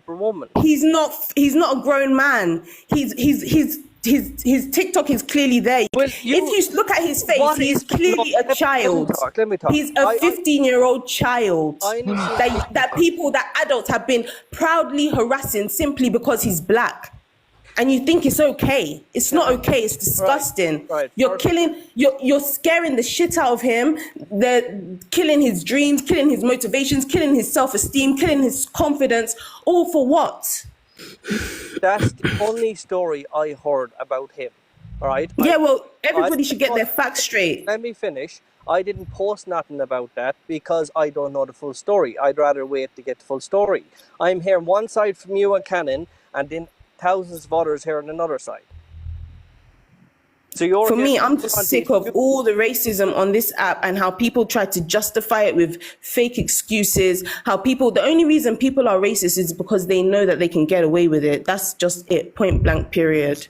proper woman. He's not a grown man. His TikTok is clearly there. Well, if you look at his face, he's clearly a child. Let me talk. He's a 15-year-old child that adults have been proudly harassing simply because he's black. And you think it's okay. It's not okay. It's disgusting. Right. You're scaring the shit out of him. They're killing his dreams, killing his motivations, killing his self-esteem, killing his confidence. All for what? That's the only story I heard about him. All right? Yeah, well, everybody should get their facts straight. Let me finish. I didn't post nothing about that because I don't know the full story. I'd rather wait to get the full story. I'm hearing one side from you and Cannon, and then thousands of others here on another side. So for me, I'm just sick of all the racism on this app and how people try to justify it with fake excuses. The only reason people are racist is because they know that they can get away with it. That's just it, point blank, period.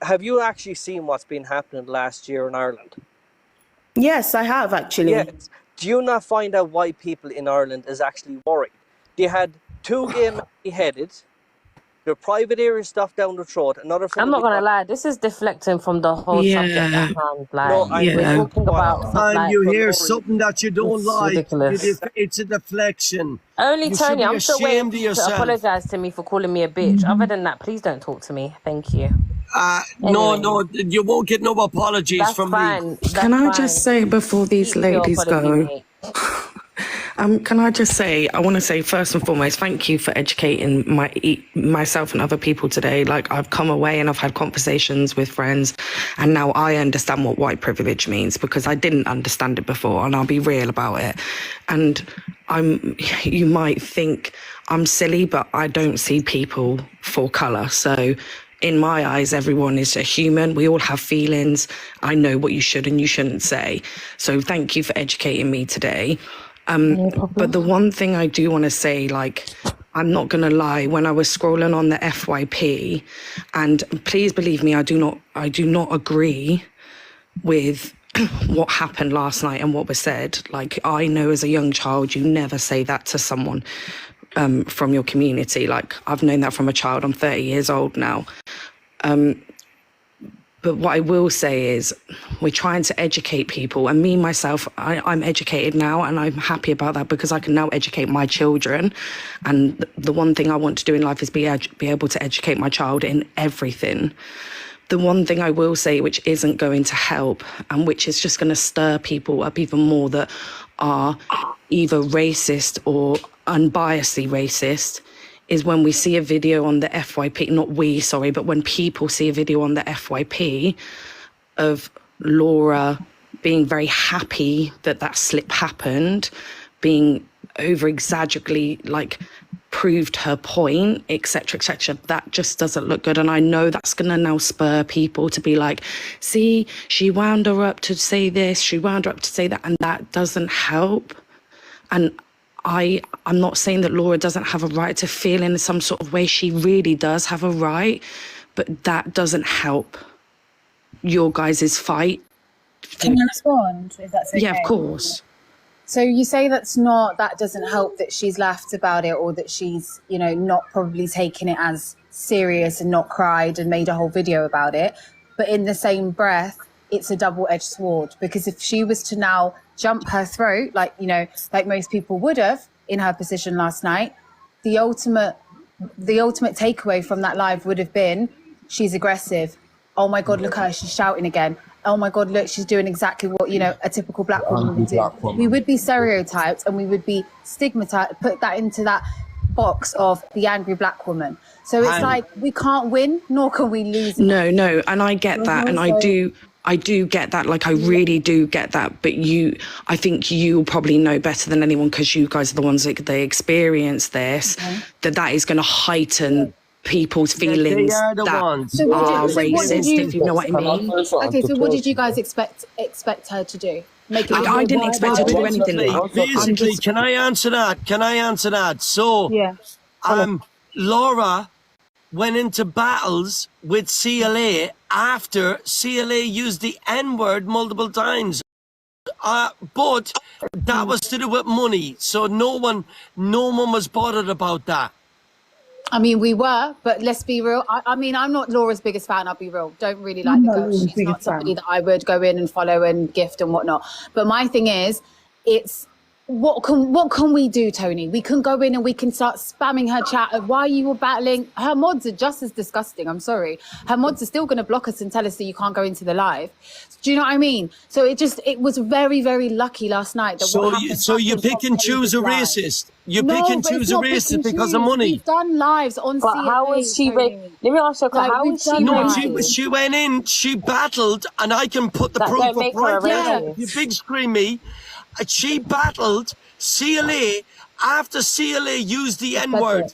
Have you actually seen what's been happening last year in Ireland? Yes, I have actually. Yes. Do you not find out why people in Ireland is actually worried? They had 2 gay men beheaded, their private area stuff down the throat. I'm not going to lie, this is deflecting from the whole subject at hand. We're talking about something you hear something that you don't like. Ridiculous. It's a deflection. Only Tony, I'm still waiting to apologize to me for calling me a bitch. Other than that, please don't talk to me. Thank you. Anyway. No, you won't get no apologies from me. Can I just say before these ladies go? Can I just say, I want to say first and foremost, thank you for educating myself and other people today. Like, I've come away and I've had conversations with friends, and now I understand what white privilege means, because I didn't understand it before, and I'll be real about it. And you might think I'm silly, but I don't see people for colour. So in my eyes, everyone is a human. We all have feelings. I know what you should and you shouldn't say. So thank you for educating me today. But the one thing I do want to say, like, I'm not going to lie, when I was scrolling on the FYP, and please believe me, I do not agree with what happened last night and what was said. Like, I know as a young child, you never say that to someone from your community. Like, I've known that from a child. I'm 30 years old now. But what I will say is we're trying to educate people, and me, myself, I'm educated now, and I'm happy about that because I can now educate my children. And the one thing I want to do in life is be able to educate my child in everything. The one thing I will say, which isn't going to help and which is just going to stir people up even more that are either racist or unbiasedly racist, is when we see a video on the FYP, but when people see a video on the FYP of Laura being very happy that slip happened, being over-exaggeratedly, like, proved her point, etc., that just doesn't look good. And I know that's going to now spur people to be like, see, she wound her up to say this, she wound her up to say that, and that doesn't help. And I'm not saying that Laura doesn't have a right to feel in some sort of way. She really does have a right, but that doesn't help your guys' fight. Can I respond, if that's okay? Yeah, of course. So you say that doesn't help, that she's laughed about it, or that she's, not probably taken it as serious and not cried and made a whole video about it. But in the same breath, it's a double-edged sword, because if she was to now jump her throat, like most people would have in her position last night, the ultimate takeaway from that live would have been, she's aggressive. Oh my God, look at her, she's shouting again. Oh my God, look, she's doing exactly what, a typical black woman would do. We would be stereotyped and we would be stigmatized, put that into that box of the angry black woman. So it's like, we can't win, nor can we lose. No, and I get that, and I do get that, like, I really do get that, but I think you probably know better than anyone, because you guys are the ones that they experience this, that is going to heighten people's feelings that are racist, if you know what I mean. Okay, so what did you guys expect her to do? I didn't expect her to do anything. Basically, can I answer that? So, yeah. Laura went into battles with CLA after CLA used the N-word multiple times but that was to do with money. So no one was bothered about that. I mean, we were, but let's be real. I mean, I'm not Laura's biggest fan, I'll be real. Don't really like the girl. She's not somebody that I would go in and follow and gift and whatnot. But my thing is, it's what can we do, Tony? We can go in and we can start spamming her chat of why you were battling. Her mods are just as disgusting. I'm sorry. Her mods are still going to block us and tell us that you can't go into the live. Do you know what I mean? So it was very, very lucky last night. That so you pick and choose a racist. You pick and choose a racist because of money. We've done lives on But CNA, how was she? Let me ask you, how was she? No, she went in, she battled, and I can put the proof up right there. You big screamy. She battled CLA after CLA used the N-word.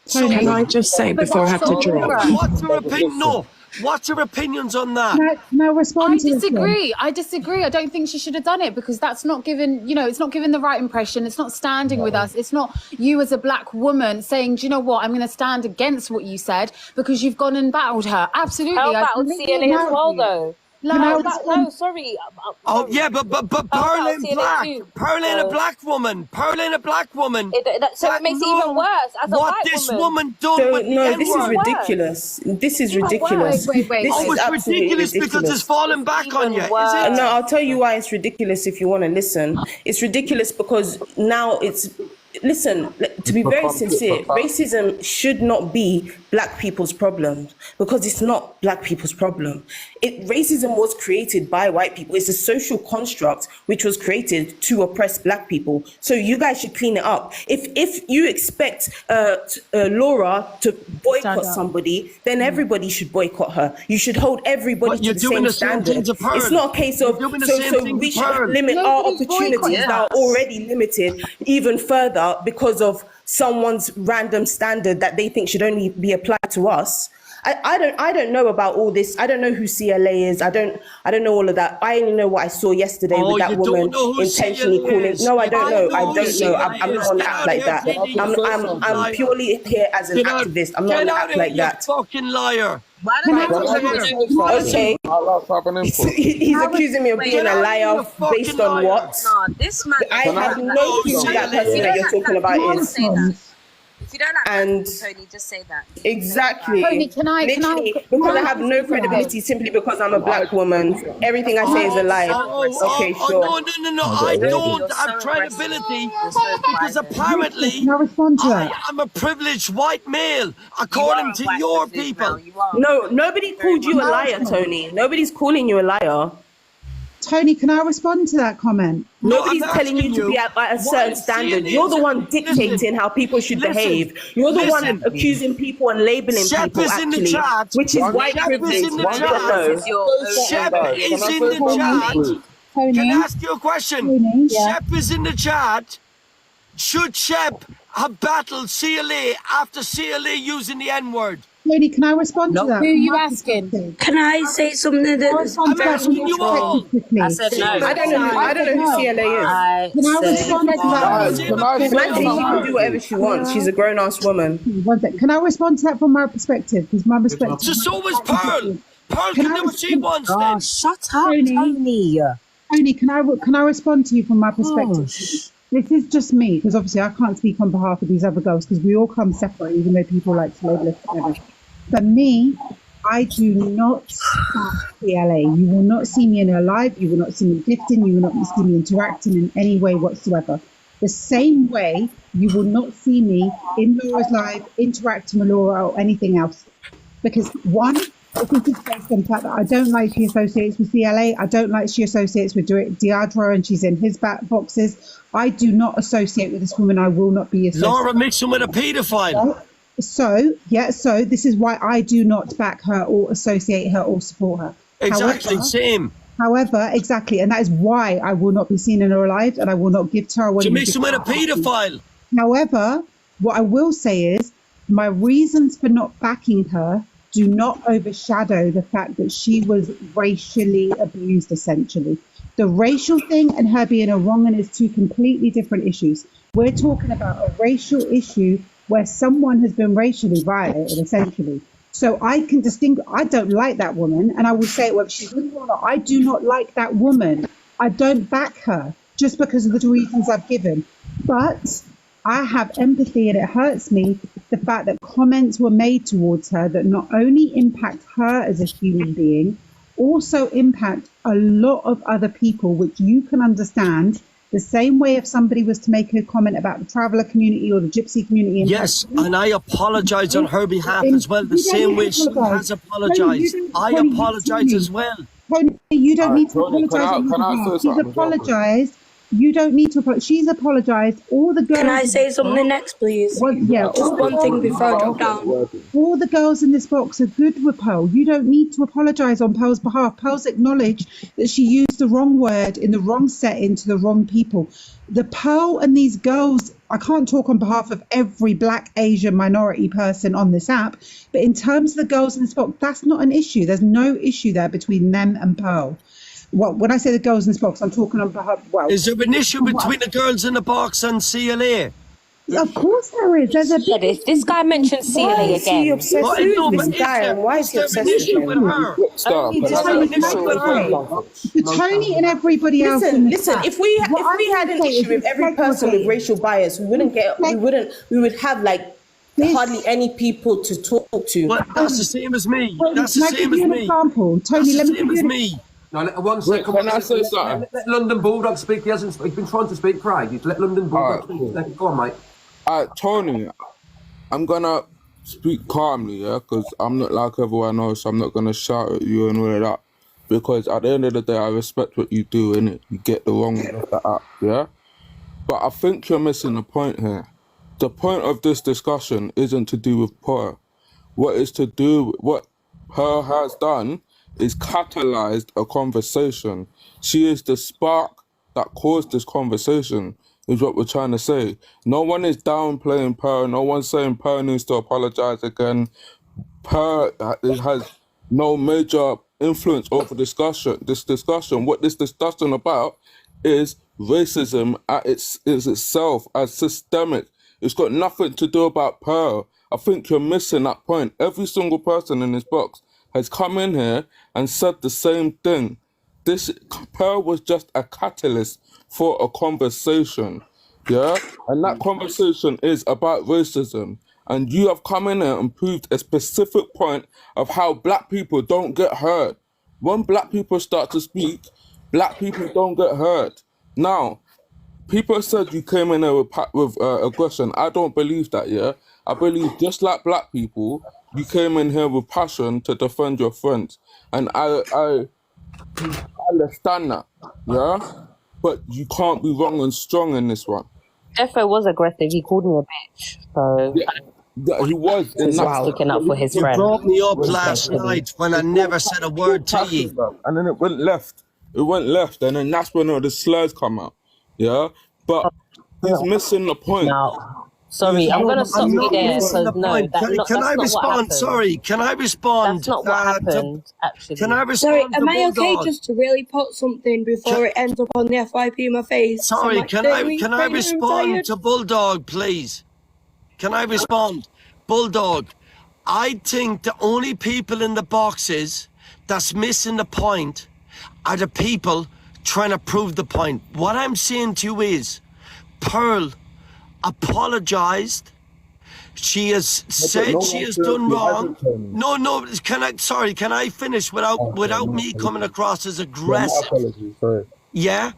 So can I just say before I have to drop? What's your opinion? No. What's your opinions on that? No, respond to disagree. I disagree. I don't think she should have done it because that's not given, it's not giving the right impression. It's not standing with us. It's not you as a black woman saying, do you know what? I'm going to stand against what you said because you've gone and battled her. Absolutely. How battled CLA as well, though? No, sorry. Oh yeah, but Pearl ain't black. Pearl ain't a black woman. Pearl ain't a black woman. So it makes it even worse as a white woman. What this woman done with the N-word. This is ridiculous. This is ridiculous. Wait. It's ridiculous because it's falling back on you. Is it? No, I'll tell you why it's ridiculous if you want to listen. It's ridiculous because now listen, to be very sincere, racism should not be black people's problem because it's not black people's problem. Racism was created by white people. It's a social construct which was created to oppress black people. So you guys should clean it up. If you expect Laura to boycott somebody, then everybody should boycott her. You should hold everybody to the same standard. It's not a case of so we should limit our opportunities that are already limited even further because of someone's random standard that they think should only be applied to us. I don't know about all this. I don't know who CLA is. I don't know all of that. I only know what I saw yesterday with that woman intentionally calling. No, I don't know. I'm not on act like that. I'm purely here as an activist. I'm not on act like that. Fucking liar. Okay. He's accusing me of being a liar based on what? No, this man. I have no clue who that person that you're talking about is. If you don't like Tony, just say that. Exactly. Tony, can I because I have no credibility simply because I'm a black woman. Everything I say is a lie. Okay, sure. No. I don't have credibility because apparently I'm a privileged white male, according to your people. No, nobody called you a liar, Tony. Nobody's calling you a liar. Tony, can I respond to that comment? Nobody's telling you to be at a certain standard. You're the one dictating how people should behave. You're the one accusing people and labeling people, actually, which is white privilege. Shep is in the chat. Can I ask you a question? Shep is in the chat. Should Shep have battled CLA after CLA using the N-word? Tony, can I respond to that? Who are you asking? Can I say something that's very neutral? I said no. I don't know who CLA is. Can I respond to that? She can do whatever she wants. She's a grown-ass woman. Can I respond to that from my perspective? Because my perspective. So was Pearl. Pearl can do what she wants then. Shut up, Tony. Tony, can I respond to you from my perspective? This is just me, because obviously I can't speak on behalf of these other girls, because we all come separate, even though people like to label us together. For me, I do not back CLA. You will not see me in her live. You will not see me gifting. You will not see me interacting in any way whatsoever. The same way you will not see me in Laura's live, interacting with Laura or anything else. Because one, this is based on the fact that I don't like she associates with CLA. I don't like she associates with Diadra and she's in his back boxes. I do not associate with this woman. I will not be associated. Laura mixing with a paedophile. So this is why I do not back her or associate her or support her. Exactly, same. However, exactly, and that is why I will not be seen in her live and I will not give to her. She mixing with a paedophile. However, what I will say is my reasons for not backing her do not overshadow the fact that she was racially abused, essentially. The racial thing and her being a wrong one is two completely different issues. We're talking about a racial issue where someone has been racially violated, essentially. So I can distinguish, I don't like that woman, and I will say it whether she's with or not. I do not like that woman. I don't back her just because of the reasons I've given. But I have empathy, and it hurts me the fact that comments were made towards her that not only impact her as a human being, also impact a lot of other people, which you can understand. The same way if somebody was to make a comment about the traveller community or the gypsy community. Yes, and I apologise on her behalf as well, the same way she has apologised. I apologise as well. Tony, you don't need to apologise on her behalf. She's apologised. You don't need to apologise. She's apologised. All the girls. Can I say something next, please? Just one thing before I drop down. All the girls in this box are good with Pearl. You don't need to apologise on Pearl's behalf. Pearl's acknowledged that she used the wrong word in the wrong setting to the wrong people. The Pearl and these girls, I can't talk on behalf of every Black, Asian, minority person on this app, but in terms of the girls in this box, that's not an issue. There's no issue there between them and Pearl. Well, when I say the girls in this box, I'm talking on behalf. Well, is there an issue between the girls in the box and CLA? Of course there is. There's a big. If this guy mentions CLA Why is he again, obsessed with this guy? And why is he obsessed with him? Tony and everybody else. Listen. If we had an issue with every person with racial bias, we would have like hardly any people to talk to. Well, that's the same as me. That's the same as me. Tony, let me give you me. No, one second. Can I say something? Let London Bulldog speak. He's been trying to speak for ages. Let London Bulldog speak. Go on, mate. Tony, I'm gonna speak calmly, yeah, because I'm not like everyone else. I'm not gonna shout at you and all of that, because at the end of the day, I respect what you do, innit? You get the wrong end of the app, yeah. But I think you're missing the point here. The point of this discussion isn't to do with Pearl. What Pearl has done is catalyzed a conversation. She is the spark that caused this conversation, is what we're trying to say. No one is downplaying Pearl. No one's saying Pearl needs to apologize again. Pearl has no major influence over this discussion. What this discussion about is racism is itself as systemic. It's got nothing to do about Pearl. I think you're missing that point. Every single person in this box has come in here and said the same thing. This Pearl was just a catalyst for a conversation, yeah? And that conversation is about racism. And you have come in here and proved a specific point of how Black people don't get heard. When Black people start to speak, Black people don't get heard. Now, people said you came in there with aggression. I don't believe that, yeah? I believe just like Black people, you came in here with passion to defend your friends. And I understand that, yeah? But you can't be wrong and strong in this one. Defo was aggressive. He called me a bitch. So yeah, he was. Sticking up for his friend. You brought me up last night when I never said a word to you. And then it went left. And then that's when all the slurs come out. Yeah? But he's missing the point. No. Sorry, I'm going to stop you there. Can I respond? Sorry, can I respond? That's not what happened, actually. Can I respond? Sorry, am I okay just to really put something before it ends up on the FYP in my face? Sorry, can I respond to Bulldog, please? Can I respond? Bulldog, I think the only people in the boxes that's missing the point are the people trying to prove the point. What I'm saying to you is, Pearl apologized. She has said she has done wrong. No, can I finish without me coming across as aggressive? Yeah?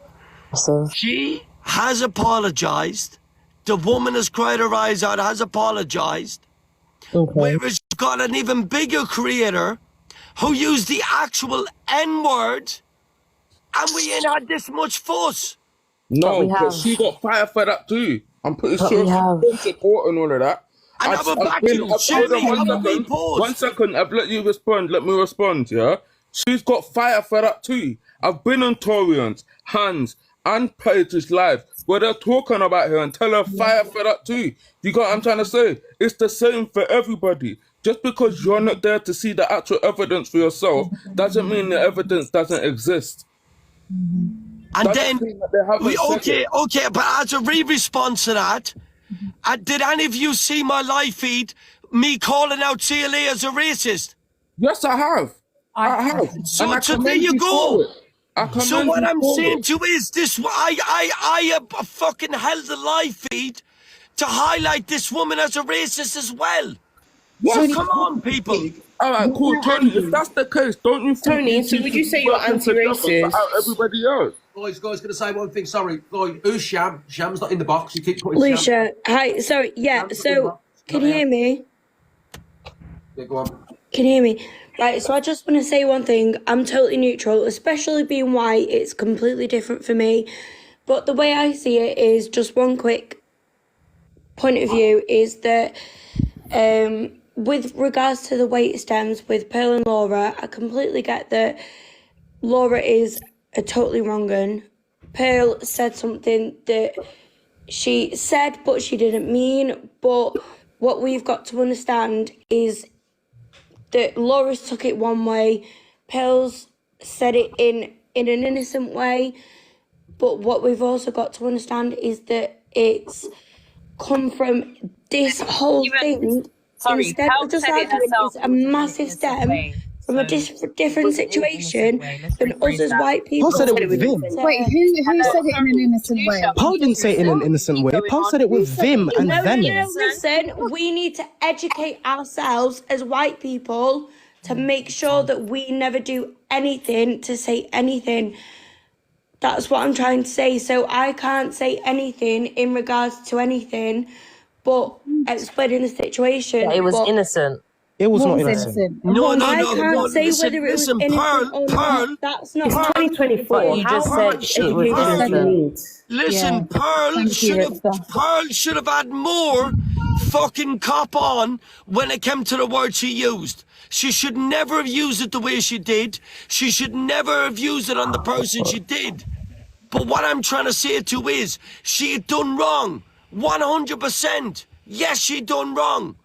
She has apologized. The woman has cried her eyes out, has apologized. Okay. Whereas you've got an even bigger creator who used the actual N-word, and we ain't had this much fuss. No, but she got fire for that too. I'm pretty sure she's supporting all of that. And one second, I've let you respond. Let me respond, yeah? She's got fire for that too. I've been on Torians, Hands, and Pages Live where they're talking about her and tell her fire for that too. You got what I'm trying to say? It's the same for everybody. Just because you're not there to see the actual evidence for yourself doesn't mean the evidence doesn't exist. And then, okay, but as a response to that, did any of you see my live feed, me calling out CLA as a racist? Yes, I have. I have. So there you go. I commend So what you I'm for saying it. to you is this: I fucking held the live feed to highlight this woman as a racist as well. So Yes. come on, people. All right, cool, Tony. If that's the case, don't you think Tony, you so two would should you be say you're working together to out anti-racist? everybody else? Guys, going to say one thing. Sorry, guys. Who's Sham? Sham's not in the box. You keep putting Sham. Lucia, hi. Sorry, yeah. Sham's not in the So, box. can you hear me? Yeah, go on. Can you hear me? Right, so I just want to say one thing. I'm totally neutral, especially being white. It's completely different for me. But the way I see it is just one quick point of view is that with regards to the weight stems with Pearl and Laura, I completely get that Laura is a totally wrong un. Pearl said something that she said but she didn't mean. But what we've got to understand is that Laura's took it one way, Pearl's said it in an innocent way. But what we've also got to understand is that it's come from this whole thing. Sorry, Instead Pearl of just said it arguing, herself, it's a it was in an massive innocent stem way. from a So different it wasn't in an situation innocent way. Let's than us rephrase as that. white people. Paul said it with vim. Wait, who said it in an innocent way? Paul didn't say it in an innocent way. Paul said it with vim and venom. Listen, we need to educate ourselves as white people to make sure that we never do anything to say anything. That's what I'm trying to say. So I can't say anything in regards to anything but explaining the situation. Yeah, it was but innocent. It was not What's innocent. No. I can't say Listen, whether it was listen, innocent Pearl, or not. That's not It's 2024. But you just How said much it was education do you innocent. need? Listen, Yeah. Pearl Thank you, ricksta. should have had more fucking cop on when it came to the word she used. She should never have used it the way she did. She should never have used it on the person she did. But what I'm trying to say to you is, she had done wrong. 100%. Yes, she done wrong.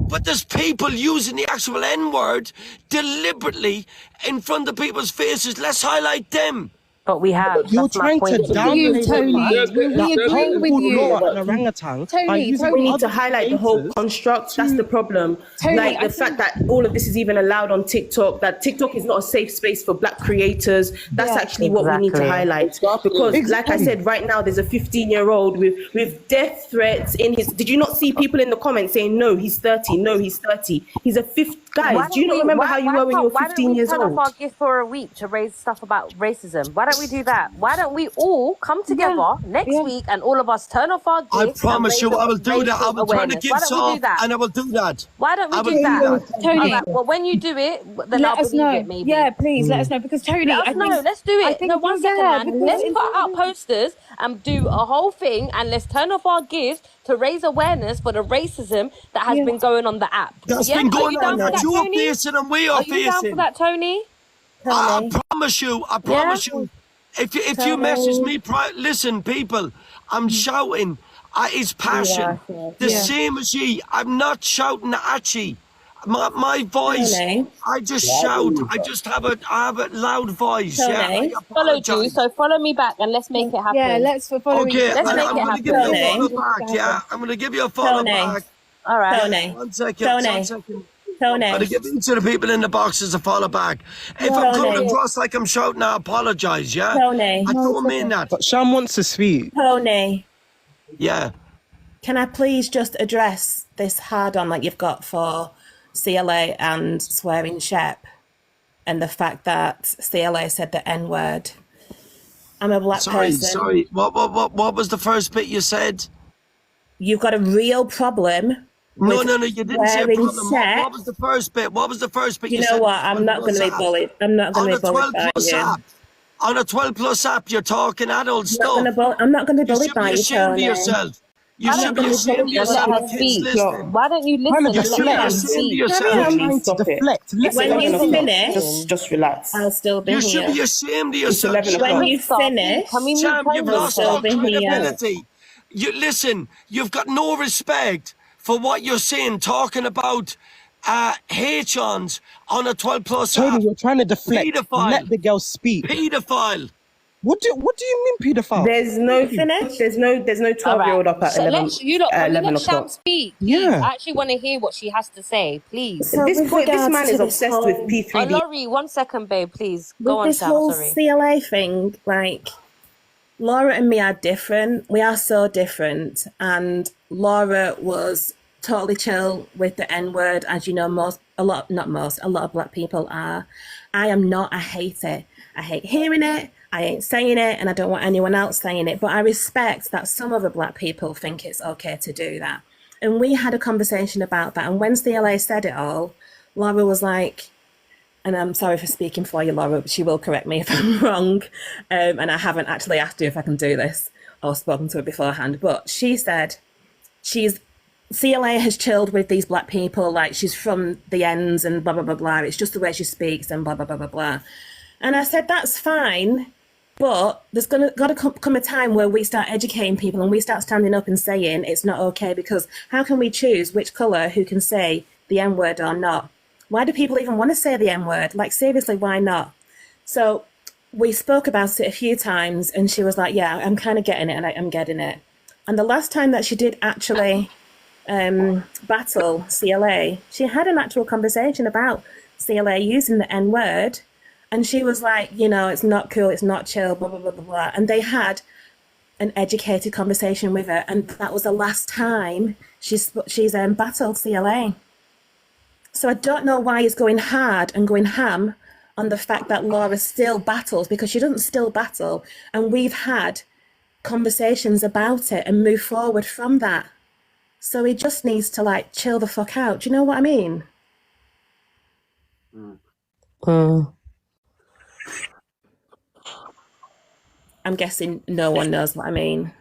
But there's people using the actual N-word deliberately in front of people's faces. Let's highlight them. But we have. You're That's my trying to point. downplay Tony. that We Paul agree with called you. Laura an orangutan. by Tony, using We need other to highlight the whole creators. construct. That's the problem. Tony, Like I the fact that all of this is even allowed on TikTok, that TikTok is not a safe space for black creators. That's Yeah. actually what we need to Exactly. highlight. Because like I said, right now there's a 15-year-old with death threats in his. Did you not see people in the comments saying, no, he's 30, no, he's 30. He's a fifth. Guys, do you not remember how you were when you were 15 years Why don't we turn old? off our gift for a week to raise stuff about racism? Why don't we do that? Why don't we all come together next week and all of us turn off our gifts? I promise you, I will do that. I will turn the Why gifts don't we off do that? and I will do that. Why don't I we will do that? Tony. All right, well, when you do it, then Let I'll us believe know. it, maybe. Yeah, please let us know because Tony, Let us know. Let's do I it. think No, one second, yeah, man. because Let's in put out some- posters and do a whole thing, and let's turn off our gifts to raise awareness for the racism that has been going on the app. That's Yeah? been Are going you on down for that that, you are Tony? facing and we are Are you down for facing. that, Tony? I promise you, if you message me, listen, people, I'm shouting. It's passion. The same as ye. I'm not shouting at ye. My voice, Tony. I just shout. I have a loud voice. Tony. Yeah, I Followed you, apologize. so follow me back and let's make it happen. Yeah, let's follow Okay, each Let's other. make I'm it going to give you a happen. follow back. Yeah, I'm going to give you a follow Tony. back. All right. Tony. 1 second. Tony. 1 second. Tony. I'm going to give each of the people in the boxes a follow back. If I'm coming Tony. across like I'm shouting, I apologize. Yeah, Tony. I don't mean that. But Sham wants to speak. Tony. Yeah. Can I please just address this hard-on that you've got for CLA and swearing Shep and the fact that CLA said the N-word? I'm a black person. Sorry. What was the first bit you said? You've got a real problem. No, you didn't say a wearing problem. Shep. What was the first bit? What was the first bit You know said? what? I'm not going to be bullied. I'm not going to be bullied by you. App. On a 12 plus app, you're talking adult stuff. I'm not going to be You bullied should be by you, ashamed of Tony. yourself. You Why should don't be you ashamed of let yourself. her Kids speak? listening. Why don't you listen You and should be let her ashamed of speak? yourself. I'm trying to deflect. When you finish, just relax. I'll still be You here. should be ashamed of yourself. 11 o'clock. When you finish, Cham, you've lost I'll all be here. credibility. Listen, you've got no respect for what you're saying, talking about H-ons on a 12 plus app. Tony, you're trying to deflect. Pedophile. Let the girl speak. Pedophile. What do you mean paedophile? There's no finish. There's no 12-year-old up at So 11 let you lot, can we 11 let Sham o'clock. speak? Yeah. I actually want to hear what she has to say, please. So this man is obsessed with Oh, P3D. Laurie, 1 second, babe, please. Go With on, this Sham, whole sorry. CLA thing, like, Laura and me are different. We are so different. And Laura was totally chill with the N-word, as you know, a lot of black people are. I am not. I hate it. I hate hearing it. I ain't saying it, and I don't want anyone else saying it. But I respect that some other black people think it's okay to do that. And we had a conversation about that. And when CLA said it all, Laura was like, and I'm sorry for speaking for you, Laura, but she will correct me if I'm wrong. And I haven't actually asked her if I can do this or spoken to her beforehand. But she said CLA has chilled with these black people, like she's from the ends and blah, blah, blah, blah. It's just the way she speaks and blah, blah, blah, blah, blah. And I said, that's fine. But there's got to come a time where we start educating people and we start standing up and saying it's not okay, because how can we choose which colour who can say the N-word or not? Why do people even want to say the N-word? Like, seriously, why not? So we spoke about it a few times and she was like, yeah, I'm kind of getting it and I'm getting it. And the last time that she did actually battle CLA, she had an actual conversation about CLA using the N-word. And she was like, you know, it's not cool, it's not chill, blah, blah, blah, blah, blah. And they had an educated conversation with her. And that was the last time she's battled CLA. So I don't know why he's going hard and going ham on the fact that Laura still battles, because she doesn't still battle. And we've had conversations about it and move forward from that. So he just needs to, like, chill the fuck out. Do you know what I mean? I'm guessing no one knows what I mean.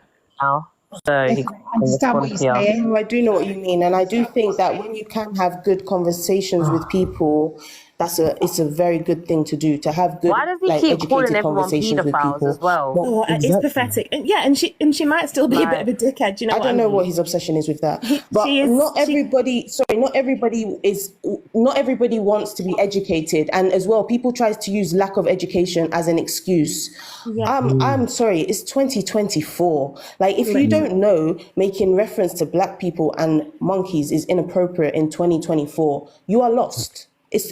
Oh, so I understand what you're saying. I do know what you mean, and I do think that when you can have good conversations with people, it's a very good thing to do, to have good, why does he like, keep educated calling everyone conversations with paedophiles people. as well? Well, It's pathetic. Yeah, and she might still be a bit of a dickhead. You know, I don't know what his obsession is with that, but not everybody wants to be educated, and as well, people try to use lack of education as an excuse. I'm sorry, it's 2024. Like, if you don't know, making reference to black people and monkeys is inappropriate in 2024, you are lost.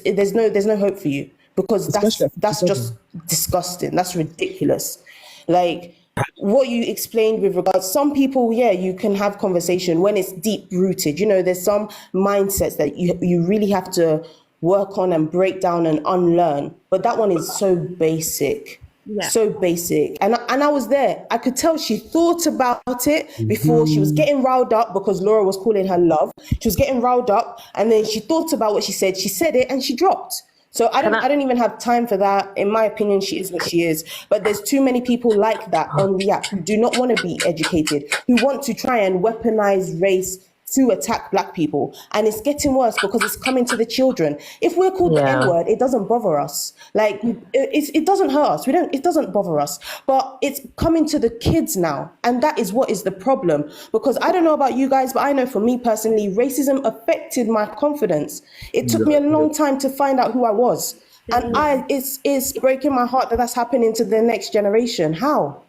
There's no hope for you, because that's just disgusting. That's ridiculous. Like, what you explained with regards, some people, you can have conversation when it's deep rooted. You know, there's some mindsets that you really have to work on and break down and unlearn. But that one is so basic. Yeah. So basic. And I was there. I could tell she thought about it before. She was getting riled up because Laura was calling her love. She was getting riled up, and then she thought about what she said. She said it and she dropped. So I don't even have time for that. In my opinion, she is what she is. But there's too many people like that on the app who do not want to be educated, who want to try and weaponize race to attack black people. And it's getting worse because it's coming to the children. If we're called the N-word, it doesn't bother us. Like, it doesn't hurt us. It doesn't bother us. But it's coming to the kids now. And that is what is the problem. Because I don't know about you guys, but I know for me personally, racism affected my confidence. It took me a long time to find out who I was. And it's breaking my heart that that's happening to the next generation. How?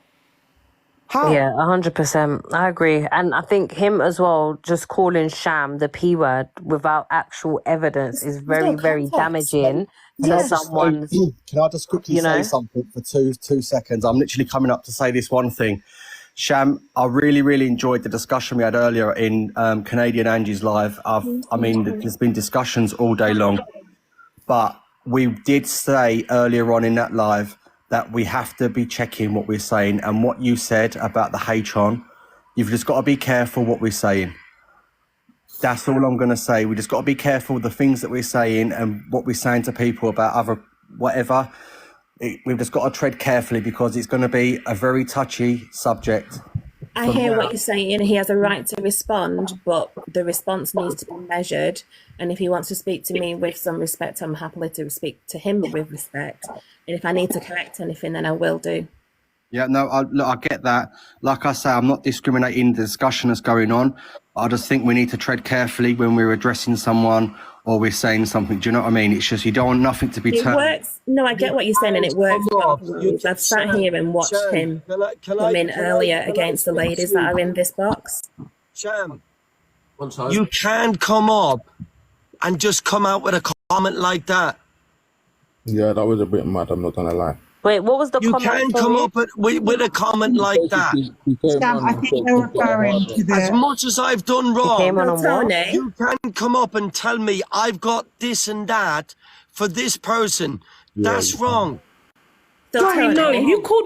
Yeah, 100%. I agree. And I think him as well, just calling Sham the P word without actual evidence is very, very damaging to someone's... Can I just quickly say something for two seconds? I'm literally coming up to say this one thing. Sham, I really, really enjoyed the discussion we had earlier in Canadian Angie's Live. I mean, there's been discussions all day long. But we did say earlier on in that live that we have to be checking what we're saying, and what you said about the H-on, you've just got to be careful what we're saying. That's all I'm going to say. We just got to be careful with the things that we're saying and what we're saying to people about other whatever. We've just got to tread carefully, because it's going to be a very touchy subject. I hear what you're saying. He has a right to respond, but the response needs to be measured. And if he wants to speak to me with some respect, I'm happily to speak to him with respect. And if I need to correct anything, then I will do. Yeah, no, look, I get that. Like I say, I'm not discriminating the discussion that's going on. I just think we need to tread carefully when we're addressing someone or we're saying something. Do you know what I mean? It's just you don't want nothing to be It turned. works. No, I get what you're saying, and it works both ways. I've sat here and watched him come in earlier against the ladies that are in this box. Sham, you can't come up and just come out with a comment like that. Yeah, that was a bit mad, I'm not gonna lie. Wait, what was the comment? You can't come up with a comment like that. Sam, I think they're referring to the... As much as I've done wrong, Tony, you can't come up and tell me I've got this and that for this person. That's wrong. Sorry, no, you called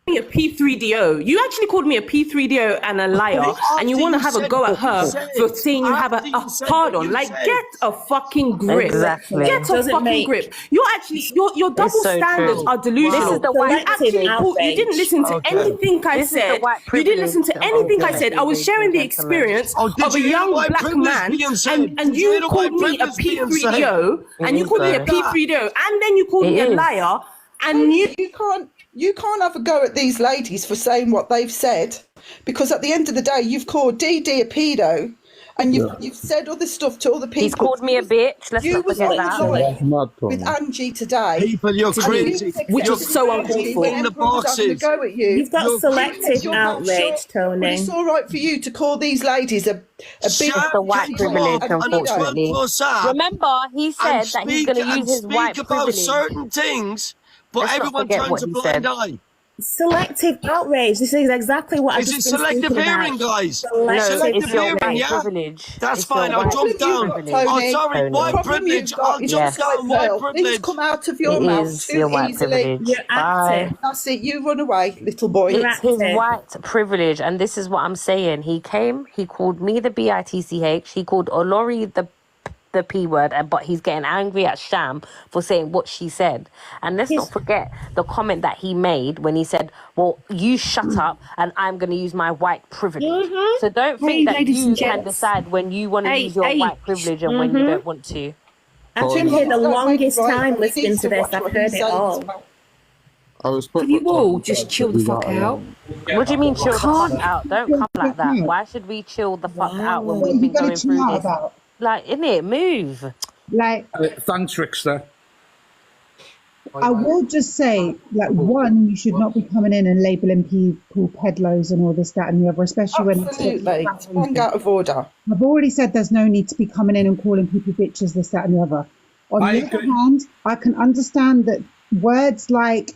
me a P3DO. You actually called me a P3DO and a liar, and you want to have a go at her for saying you have a pardon. Like, get a fucking grip. Exactly. Get a fucking grip. You're actually, your double standards are delusional. This is the white you didn't listen to anything I said. You didn't listen to anything I said. I was sharing the experience of a young black man, and you called me a P3DO, and you called me a P3DO, and then you called me a liar, and You can't have a go at these ladies for saying what they've said, because at the end of the day, you've called DD a pedo, and you've said other stuff to other people. He's called me a bitch. Let's not forget that. With Angie today. People, you're crazy. Which is so uncalled for. In the boxes. Go at you. You've got selective outrage, Tony. It's all right for you to call these ladies a big... the white privilege, unfortunately. Remember, he said that he's going to use his white privilege. Certain things, but everyone turns a blind eye. Selective outrage. This is exactly what I've just been selective speaking hearing, about. guys? Selective hearing, yeah? Privilege. That's fine. I'll jump down. Oh, sorry, white privilege. I'll jump down. White privilege. Things come out of your mouth too easily. You're active. That's it. You run away, little boy. It's his white privilege, and this is what I'm saying. He came, he called me the BITCH, he called Olori the P word, but he's getting angry at Sham for saying what she said. And let's not forget the comment that he made when he said, well, you shut up and I'm going to use my white privilege. So don't think that you can decide when you want to use your white privilege and when you don't want to. I've been here the longest time listening to this. I've heard it all. Can you all just chill the fuck out? What do you mean chill the fuck out? Don't come like that. Why should we chill the fuck out when we've been going through this? Like, innit? Move. Like, thanks, Ricksta. I will just say, like, one, you should not be coming in and labelling people pedlos and all this, that, and the other, especially when it's wrong out of order. I've already said there's no need to be coming in and calling people bitches, this, that, and the other. On the other hand, I can understand that words like,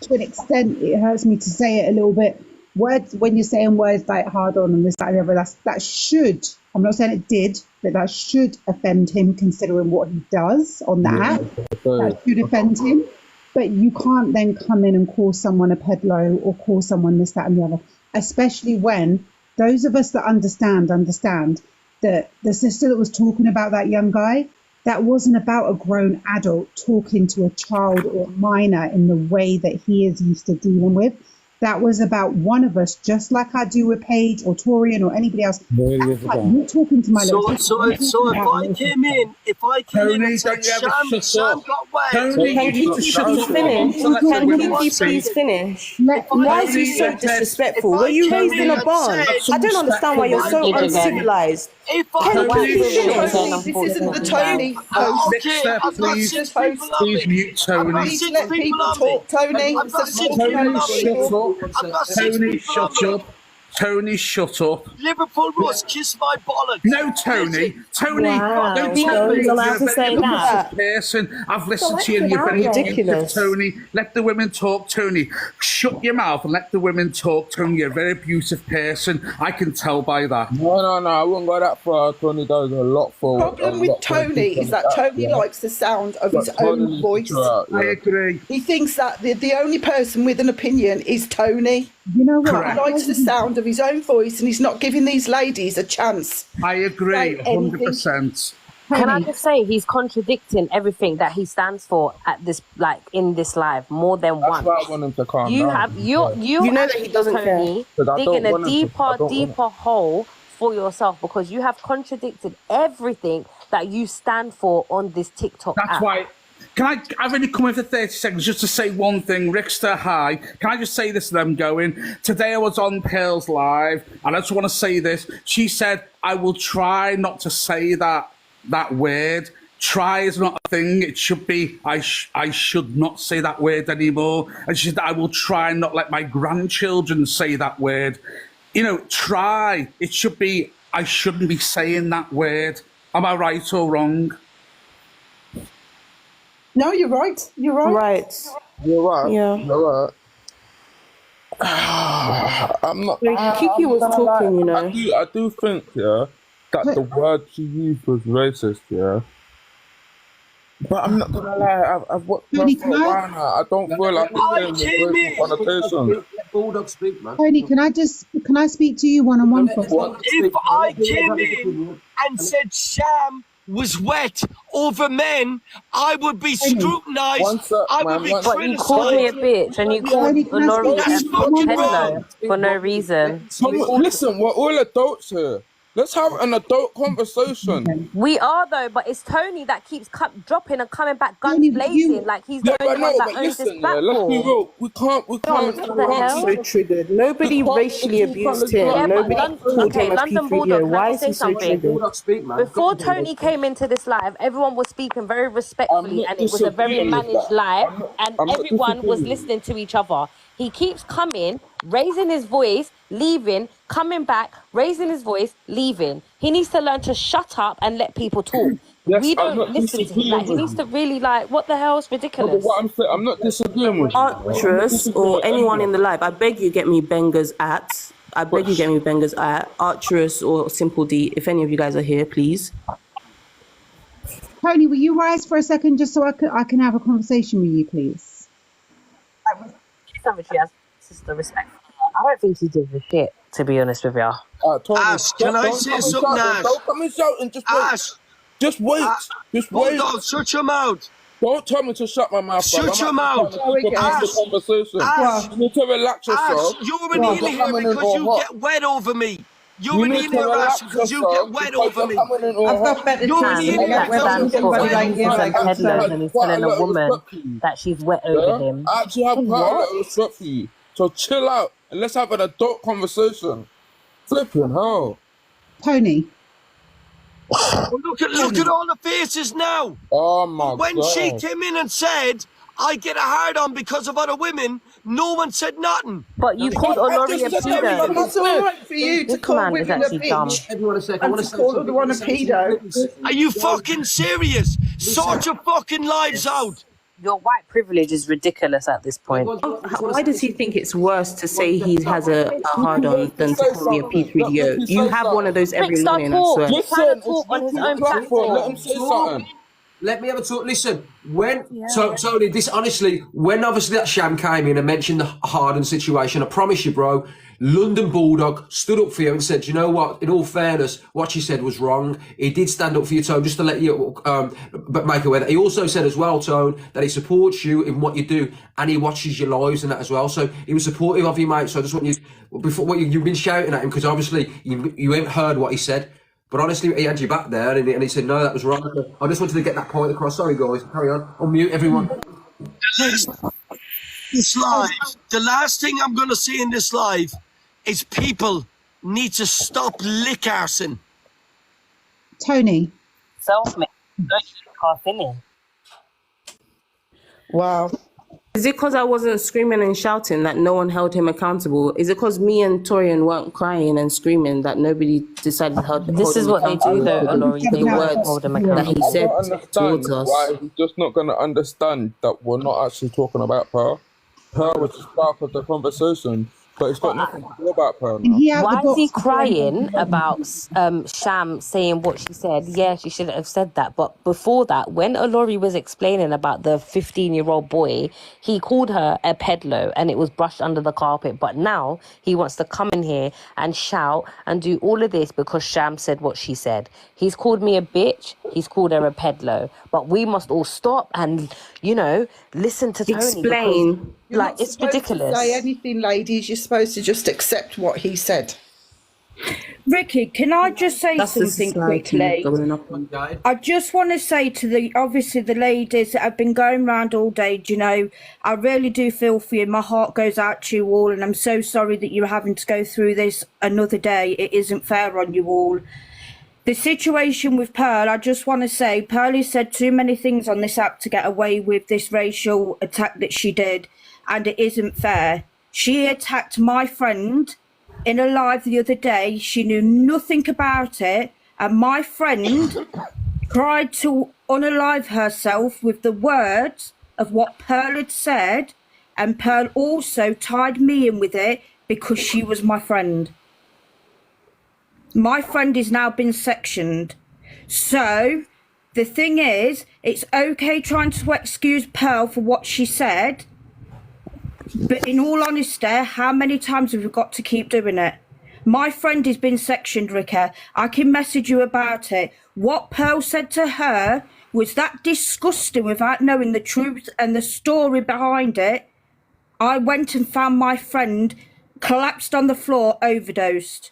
to an extent, it hurts me to say it a little bit. Words, when you're saying words like hard on and this, that, and the other, that should, I'm not saying it did, but that should offend him considering what he does on that. That should offend him. But you can't then come in and call someone a pedlo or call someone this, that, and the other, especially when those of us that understand that the sister that was talking about that young guy, that wasn't about a grown adult talking to a child or minor in the way that he is used to dealing with. That was about one of us, just like I do with Paige or Torian or anybody else. You're talking to my little So if I came in and said, Sham got wet. Tony, can he please finish? Why is he so disrespectful? Were you raised in a barn? I don't understand why you're so uncivilized. This isn't the Tony post. Please mute Tony. Let people talk, Tony. Tony, shut up. Tony, shut up. Liverpool Ross, kiss my bollocks. No, Tony. Tony, wow. don't tell me you're allowed to say that. Person. I've listened to you and you're very ridiculous. Tony, let the women talk, Tony. Shut your mouth and let the women talk, Tony. You're a very abusive person. I can tell by that. No, I wouldn't go that far. Tony does a lot for... The problem with Tony is that Tony likes the sound of his own voice. I agree. He thinks that the only person with an opinion is Tony. You know what? Correct. He likes the sound of his own voice and he's not giving these ladies a chance. I agree, 100%. Can I just say he's contradicting everything that he stands for at this, like in this live, more than once. That's why I want him to calm down. You know that he doesn't care. Digging a deeper hole for yourself because you have contradicted everything that you stand for on this TikTok app. I really come in for 30 seconds just to say one thing? Ricksta, hi. Can I just say this and I'm going? Today I was on Pearl's Live, and I just want to say this. She said, I will try not to say that word. Try is not a thing. It should be, I should not say that word anymore. And she said, I will try not let my grandchildren say that word. Try. It should be, I shouldn't be saying that word. Am I right or wrong? No, you're right. You're right. Right. You're right. Yeah. You're right. I'm not. Kiki was talking, I do think, yeah, that the word she used was racist, yeah. But I'm not gonna lie. I've watched her for a while now. I don't feel like it's saying with racial connotations. Bulldog speak, man. Tony, can I speak to you one-on-one for a second? If I came in and said Sham was wet over men, I would be scrutinised. I would be criticised. But you called me a bitch and you called Laurie a peddler for no reason. Listen, we're all adults here. Let's have an adult conversation. We are though, but it's Tony that keeps dropping and coming back guns blazing like he's the only one that owns this platform. Let's be real. We can't. So triggered. Nobody racially abused him. Yeah, Nobody called him a London P3. Bulldog, Why can I is say he so something? triggered? Before Tony came into this live, everyone was speaking very respectfully and it was a very managed live and everyone was listening to each other. He keeps coming, raising his voice, leaving, coming back, raising his voice, leaving. He needs to learn to shut up and let people talk. We don't listen to him. Like, he needs to really, what the hell? It's ridiculous. No, but what I'm saying, I'm not disagreeing with you. Artress or anyone in the live, I beg you get me Benga's at. I beg you get me Benga's at. Artress or Simple D, if any of you guys are here, please. Tony, will you rise for a second just so I can have a conversation with you, please? She has sister respect. I don't think she gives a shit, to be honest with you. Ash, can I say something, Ash? Don't come and shouting, just wait. Ash! Just wait. Just wait. Hold on, shut your mouth. Don't tell me to shut my mouth. Shut your mouth. Ash, you need to relax yourself. Ash, you're in here because you get wet over me. You're in here, Ash, because you get wet over me. I've got better time. That stands for headless and he's telling a woman that she's wet over him. I actually have quite a lot of respect for you. So chill out and let's have an adult conversation. Flipping hell. Tony. Look at all the faces now. Oh my God. When she came in and said, I get a hard on because of other women, no one said nothing. But you called Olori a pedo. It's all right for you to call women a bitch and to call other one a pedo. Are you fucking serious? Sort your fucking lives out. Your white privilege is ridiculous at this point. Why does he think it's worse to say he has a hard-on than to call me a P3DO? You have one of those every morning, I swear. He's trying to talk on his own platform. Let him say something. Let me have a talk. Listen, Tony, this honestly, when obviously that Sham came in and mentioned the Harden situation, I promise you, bro, London Bulldog stood up for you and said, you know what, in all fairness, what she said was wrong. He did stand up for you, Tone, just to let you but make aware that he also said as well, Tone, that he supports you in what you do and he watches your lives and that as well. So he was supportive of you, mate. So I just want you, before you've been shouting at him because obviously you haven't heard what he said. But honestly, he had you back there and he said, no, that was wrong. I just wanted to get that point across. Sorry, guys. Carry on. Unmute everyone. This live, the last thing I'm going to say in this live is people need to stop lick arsing. Tony. Self-made. Don't Wow. Is it because I wasn't screaming and shouting that no one held him accountable? Is it because me and Torian weren't crying and screaming that nobody decided to hold him accountable? This is what they do though, Olori. They won't hold him accountable. That he said towards us. Why he's just not going to understand that we're not actually talking about her. Her was the spark of the conversation. But it's got nothing to do about her now. Why is he crying about Sham saying what she said? Yeah, she shouldn't have said that. But before that, when Olori was explaining about the 15-year-old boy, he called her a pedlo and it was brushed under the carpet. But now he wants to come in here and shout and do all of this because Sham said what she said. He's called me a bitch. He's called her a pedlo. But we must all stop and, listen to Tony. Explain. Because, it's ridiculous. To say anything, ladies. You're supposed to just accept what he said. Ricky, can I just say That's the something society quickly? going up. I just want to say to the ladies that have been going around all day, do you know, I really do feel for you. My heart goes out to you all, and I'm so sorry that you're having to go through this another day. It isn't fair on you all. The situation with Pearl, I just want to say, Pearl has said too many things on this app to get away with this racial attack that she did, and it isn't fair. She attacked my friend in a live the other day. She knew nothing about it, and my friend tried to unalive herself with the words of what Pearl had said, and Pearl also tied me in with it because she was my friend. My friend has now been sectioned. So the thing is, it's okay trying to excuse Pearl for what she said, but in all honesty, how many times have we got to keep doing it? My friend has been sectioned, Rika. I can message you about it. What Pearl said to her was that disgusting without knowing the truth and the story behind it. I went and found my friend collapsed on the floor, overdosed.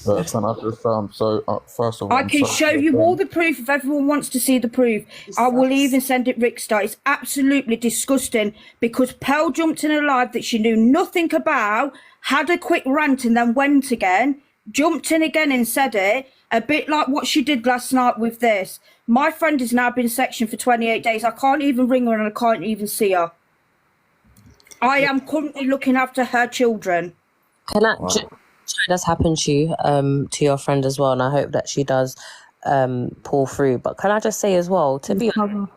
Can I just so first of all, I can show you all the proof if everyone wants to see the proof. I will even send it ricksta. It's absolutely disgusting because Pearl jumped in a live that she knew nothing about, had a quick rant and then went again, jumped in again and said it, a bit like what she did last night with this. My friend has now been sectioned for 28 days. I can't even ring her and I can't even see her. I am currently looking after her children. Can I? It does happen to you, to your friend as well, and I hope that she does pull through. But can I just say as well, to be honest,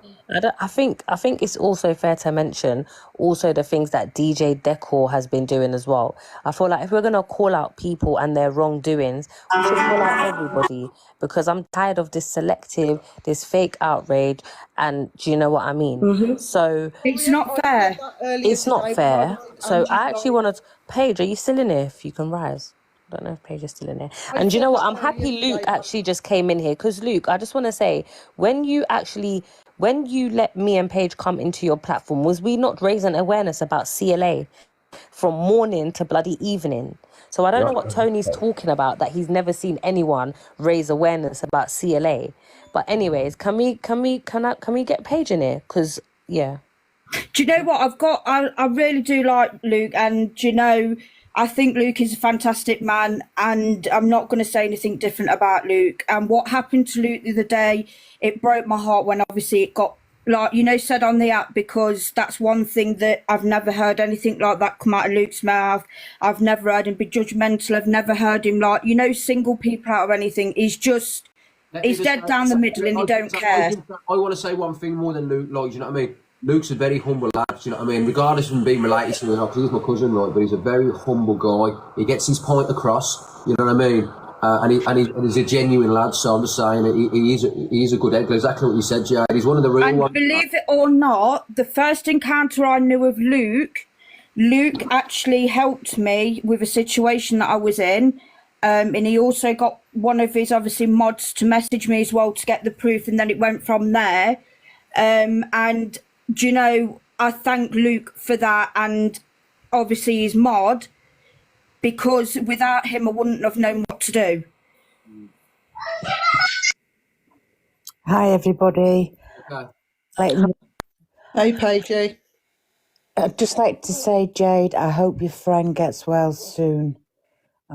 I think it's also fair to mention also the things that DJ Decor has been doing as well. I feel like if we're gonna call out people and their wrongdoings, we should call out everybody, because I'm tired of this selective, this fake outrage, and do you know what I mean? Mm-hmm. So it's not fair. It's not fair. So I actually wanted Paige, are you still in here? If you can rise. I don't know if Paige is still in here. And you know what? I'm happy Luke actually just came in here, because Luke, I just want to say, when you let me and Paige come into your platform, was we not raising awareness about CLA from morning to bloody evening? So I don't know what Tony's talking about, that he's never seen anyone raise awareness about CLA. But anyways, can we get Paige in here? Because yeah. Do you know what I really do like Luke, and do you know, I think Luke is a fantastic man, and I'm not going to say anything different about Luke. And what happened to Luke the other day, it broke my heart when obviously it got, like, you know, said on the app, because that's one thing that I've never heard anything like that come out of Luke's mouth. I've never heard him be judgmental. I've never heard him, like, you know, single people out or anything. He's just, he's dead down the middle and he don't care. I want to say one thing more than Luke, like, you know what I mean? Luke's a very humble lad, you know what I mean? Regardless of him being related to me, because he's my cousin, right? But he's a very humble guy. He gets his point across, you know what I mean? And he's a genuine lad, so I'm just saying he is a good egg. Exactly what you said, Jade. He's one of the real ones. And believe it or not, the first encounter I knew of Luke actually helped me with a situation that I was in. And he also got one of his, obviously, mods to message me as well to get the proof, and then it went from there. And do you know, I thank Luke for that, and obviously his mod, because without him I wouldn't have known what to do. Hi everybody. Hey Paige. I'd just like to say, Jade, I hope your friend gets well soon.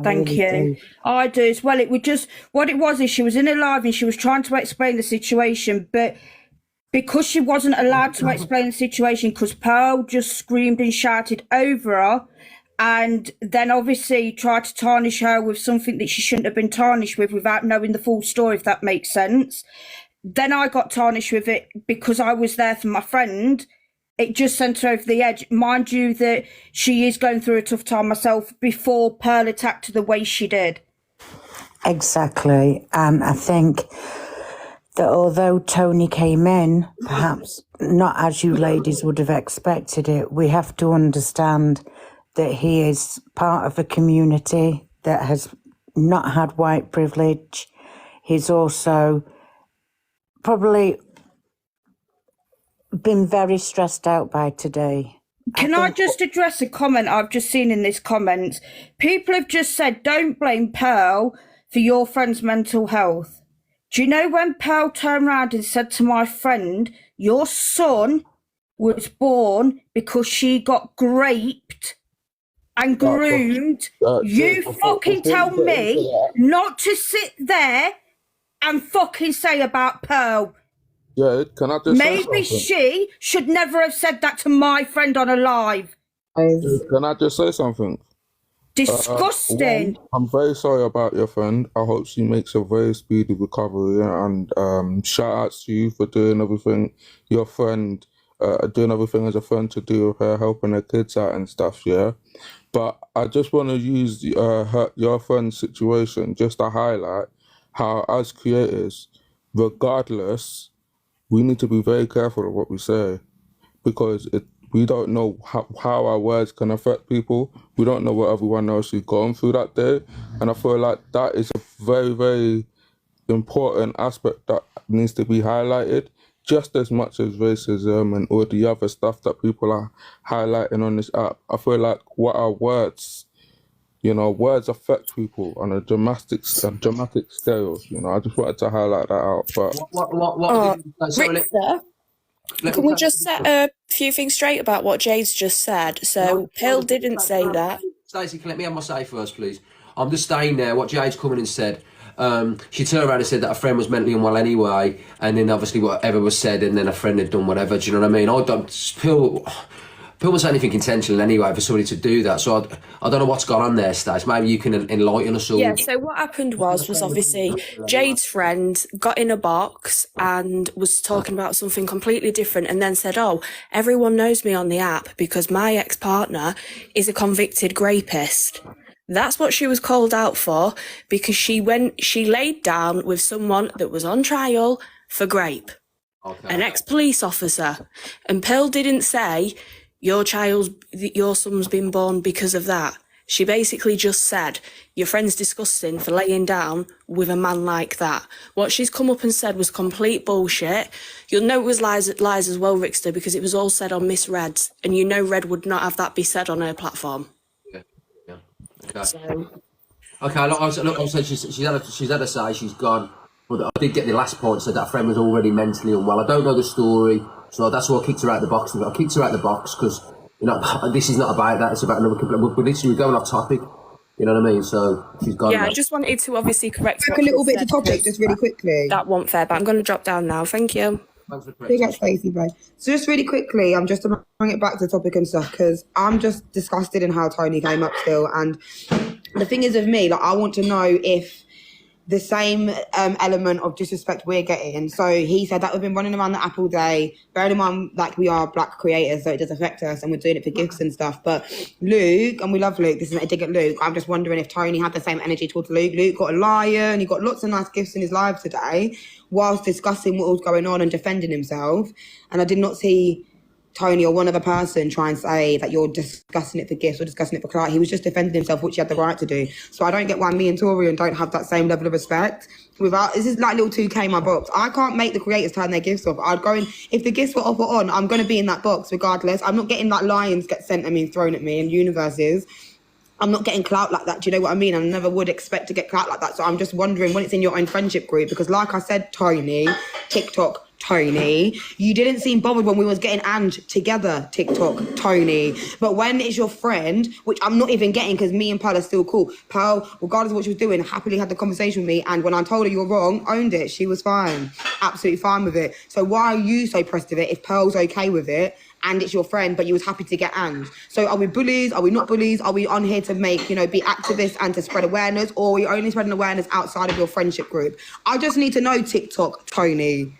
Thank you. I do as well. It was just, what it was is she was in a live and she was trying to explain the situation, but because she wasn't allowed to explain the situation, because Pearl just screamed and shouted over her, and then obviously tried to tarnish her with something that she shouldn't have been tarnished with without knowing the full story, if that makes sense. Then I got tarnished with it because I was there for my friend. It just sent her over the edge. Mind you that she is going through a tough time herself before Pearl attacked her the way she did. Exactly. And I think that although Tony came in, perhaps not as you ladies would have expected it, we have to understand that he is part of a community that has not had white privilege. He's also probably been very stressed out by today. Can I just address a comment I've just seen in this comment? People have just said, don't blame Pearl for your friend's mental health. Do you know when Pearl turned around and said to my friend, your son was born because she got raped and groomed? You fucking tell me not to sit there and fucking say about Pearl. Yeah, can I just Maybe she should never have said that to my friend on a live. Can I just say something? Disgusting. I'm very sorry about your friend. I hope she makes a very speedy recovery, and shout outs to you for doing everything your friend, doing everything as a friend to do with her, helping her kids out and stuff, yeah? But I just want to use your friend's situation just to highlight how, as creators, regardless, we need to be very careful of what we say, because we don't know how our words can affect people. We don't know what everyone else is going through that day. And I feel like that is a very, very important aspect that needs to be highlighted, just as much as racism and all the other stuff that people are highlighting on this app. I feel like what our words, words affect people on a dramatic scale. I just wanted to highlight that out. But Ricksta, can we just set a few things straight about what Jade's just said? So Pearl didn't say that. Stacey, let me have my say first, please. I'm just staying there. What Jade's coming and said. She turned around and said that her friend was mentally unwell anyway, and then obviously whatever was said, and then her friend had done whatever. Do you know what I mean? Pearl was anything intentional anyway for somebody to do that. So I don't know what's gone on there, Stace. Maybe you can enlighten us all. Yeah, so what happened was obviously Jade's friend got in a box and was talking about something completely different, and then said, oh, everyone knows me on the app because my ex-partner is a convicted rapist. That's what she was called out for, because she laid down with someone that was on trial for grape, an ex-police officer. And Pearl didn't say, your son's been born because of that. She basically just said, your friend's disgusting for laying down with a man like that. What she's come up and said was complete bullshit. You'll know it was lies as well, Rickster, because it was all said on Miss Red's, and you know Red would not have that be said on her platform. Okay. Look, I said she's had a say, she's gone. But I did get the last point, said that her friend was already mentally unwell. I don't know the story, so that's why I kicked her out of the box. I kicked her out of the box because, this is not about that, it's about another complete. We're literally going off topic, you know what I mean? So she's gone. Yeah, I just wanted to obviously correct a little bit to topic, just really quickly. That wasn't fair, but I'm going to drop down now. Thank you. Big up Stacey, bro. So just really quickly, I'm just to bring it back to the topic and stuff, because I'm just disgusted in how Tony came up still. And the thing is with me, like, I want to know if the same element of disrespect we're getting. So he said that we've been running around the app all day, bearing in mind, like, we are black creators, so it does affect us, and we're doing it for gifts and stuff. But Luke, and we love Luke, this isn't a dig at Luke, I'm just wondering if Tony had the same energy towards Luke. Luke got a lion, he got lots of nice gifts in his live today, whilst discussing what was going on and defending himself. And I did not see Tony or one other person try and say that you're discussing it for gifts or discussing it for clout. He was just defending himself, which he had the right to do. So I don't get why me and Torian don't have that same level of respect. This is like little 2K in my box. I can't make the creators turn their gifts off. I'd go in, if the gifts were off or on, I'm going to be in that box regardless. I'm not getting like lions get sent at me and thrown at me in universes. I'm not getting clout like that. Do you know what I mean? I never would expect to get clout like that. So I'm just wondering when it's in your own friendship group, because like I said, Tony, TikTok, Tony, you didn't seem bothered when we was getting and together, TikTok, Tony. But when it's your friend, which I'm not even getting because me and Pearl are still cool. Pearl, regardless of what she was doing, happily had the conversation with me. And when I told her you're wrong, owned it. She was fine. Absolutely fine with it. So why are you so pressed of it if Pearl's okay with it? And it's your friend, but you was happy to get and. So are we bullies? Are we not bullies? Are we on here to make, be activists and to spread awareness? Or are we only spreading awareness outside of your friendship group? I just need to know, TikTok, Tony.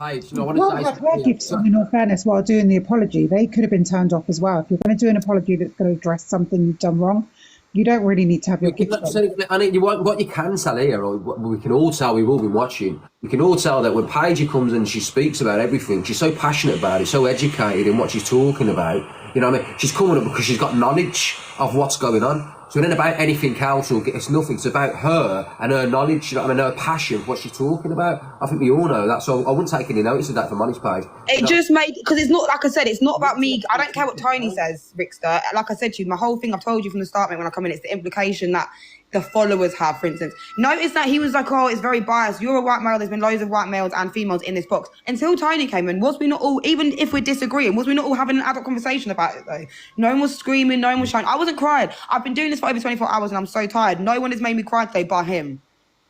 Well, their gifts, in all fairness, while doing the apology, they could have been turned off as well. If you're going to do an apology that's going to address something you've done wrong, you don't really need to have your gifts on. I mean, what you can tell here, or what we can all tell, we've all been watching, we can all tell that when Paige comes and she speaks about everything, she's so passionate about it, so educated in what she's talking about. You know what I mean? She's coming up because she's got knowledge of what's going on. So it ain't about anything else or it's nothing. It's about her and her knowledge, you know what I mean, her passion, what she's talking about. I think we all know that, so I wouldn't take any notice of that from Molly's page. It just made, because it's not, like I said, it's not about me. I don't care what Tony says, Rickster. Like I said to you, my whole thing, I've told you from the start, mate, when I come in, it's the implication that the followers have, for instance. Notice that he was like, oh, it's very biased. You're a white male. There's been loads of white males and females in this box. Until Tony came in, was we not all, even if we're disagreeing, was we not all having an adult conversation about it, though? No one was screaming. No one was shouting. I wasn't crying. I've been doing this for over 24 hours and I'm so tired. No one has made me cry today but him.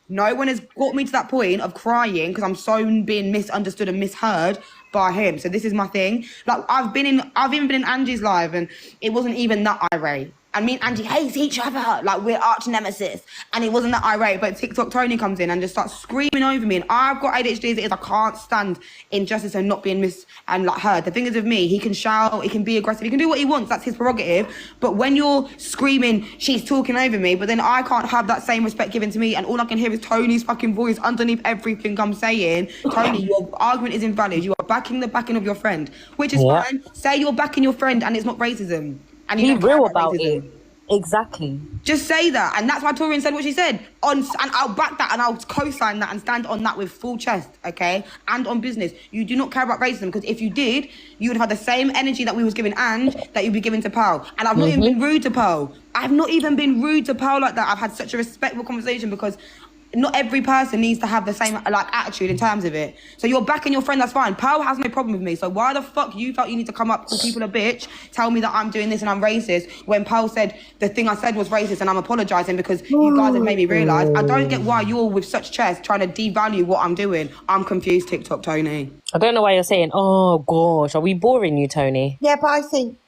No one has got me to that point of crying because I'm so being misunderstood and misheard by him. So this is my thing. Like, I've even been in Angie's live and it wasn't even that irate. And me and Angie hate each other. Like, we're arch nemesis. And it wasn't that irate, but TikTok Tony comes in and just starts screaming over me. And I've got ADHD as it is. I can't stand injustice and not being heard. The thing is with me, he can shout, he can be aggressive, he can do what he wants. That's his prerogative. But when you're screaming, she's talking over me, but then I can't have that same respect given to me. And all I can hear is Tony's fucking voice underneath everything I'm saying. Tony, your argument is invalid. You are backing the backing of your friend, which is fine. Say you're backing your friend and it's not racism. And you be real about it. Exactly. Just say that. And that's why Torian said what she said. And I'll back that and I'll co-sign that and stand on that with full chest, okay? And on business. You do not care about racism, because if you did, you would have the same energy that we was giving Ange that you'd be giving to Pearl. And I've not even been rude to Pearl. I've not even been rude to Pearl like that. I've had such a respectful conversation because not every person needs to have the same attitude in terms of it. So you're backing your friend, that's fine. Pearl has no problem with me. So why the fuck you felt you need to come up, call people a bitch, tell me that I'm doing this and I'm racist, when Pearl said the thing I said was racist and I'm apologising because you guys have made me realise. I don't get why you're with such chest trying to devalue what I'm doing. I'm confused, TikTok Tony. I don't know why you're saying, oh gosh, are we boring you, Tony? Yeah, but I think,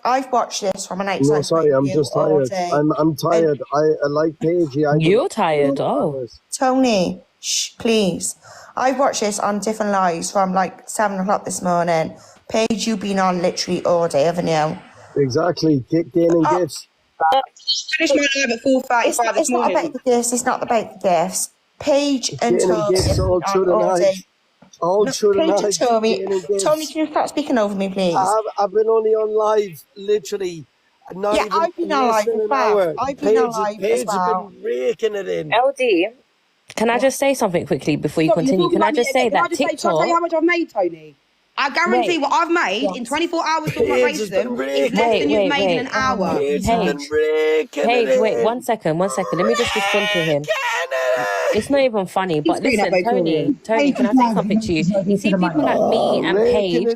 I've watched this from an outside. No, sorry, I'm just tired. I'm tired. I like Paige. You're tired. Oh, Tony, shh, please. I've watched this on different lives from 7 o'clock this morning. Paige, you've been on literally all day, haven't you? Exactly. Gaining gifts. Finished my live at 4:35 this morning. Not about the gifts. It's not about the gifts. Paige and Tony gifts all through the night. All through the night. Tony, can you start speaking over me, please? I've been only on live, literally. I've been on live as well. I've been on live as well. Been raking it in. LD, can I just say something quickly before you continue? Can I just say that TikTok... Can I tell you how much I've made, Tony? I guarantee what I've made in 24 hours talking about racism is less than you've made in an hour. Paige, wait, one second. Let me just respond to him. It's not even funny, but listen, Tony, can I say something to you? You see people like me and Paige,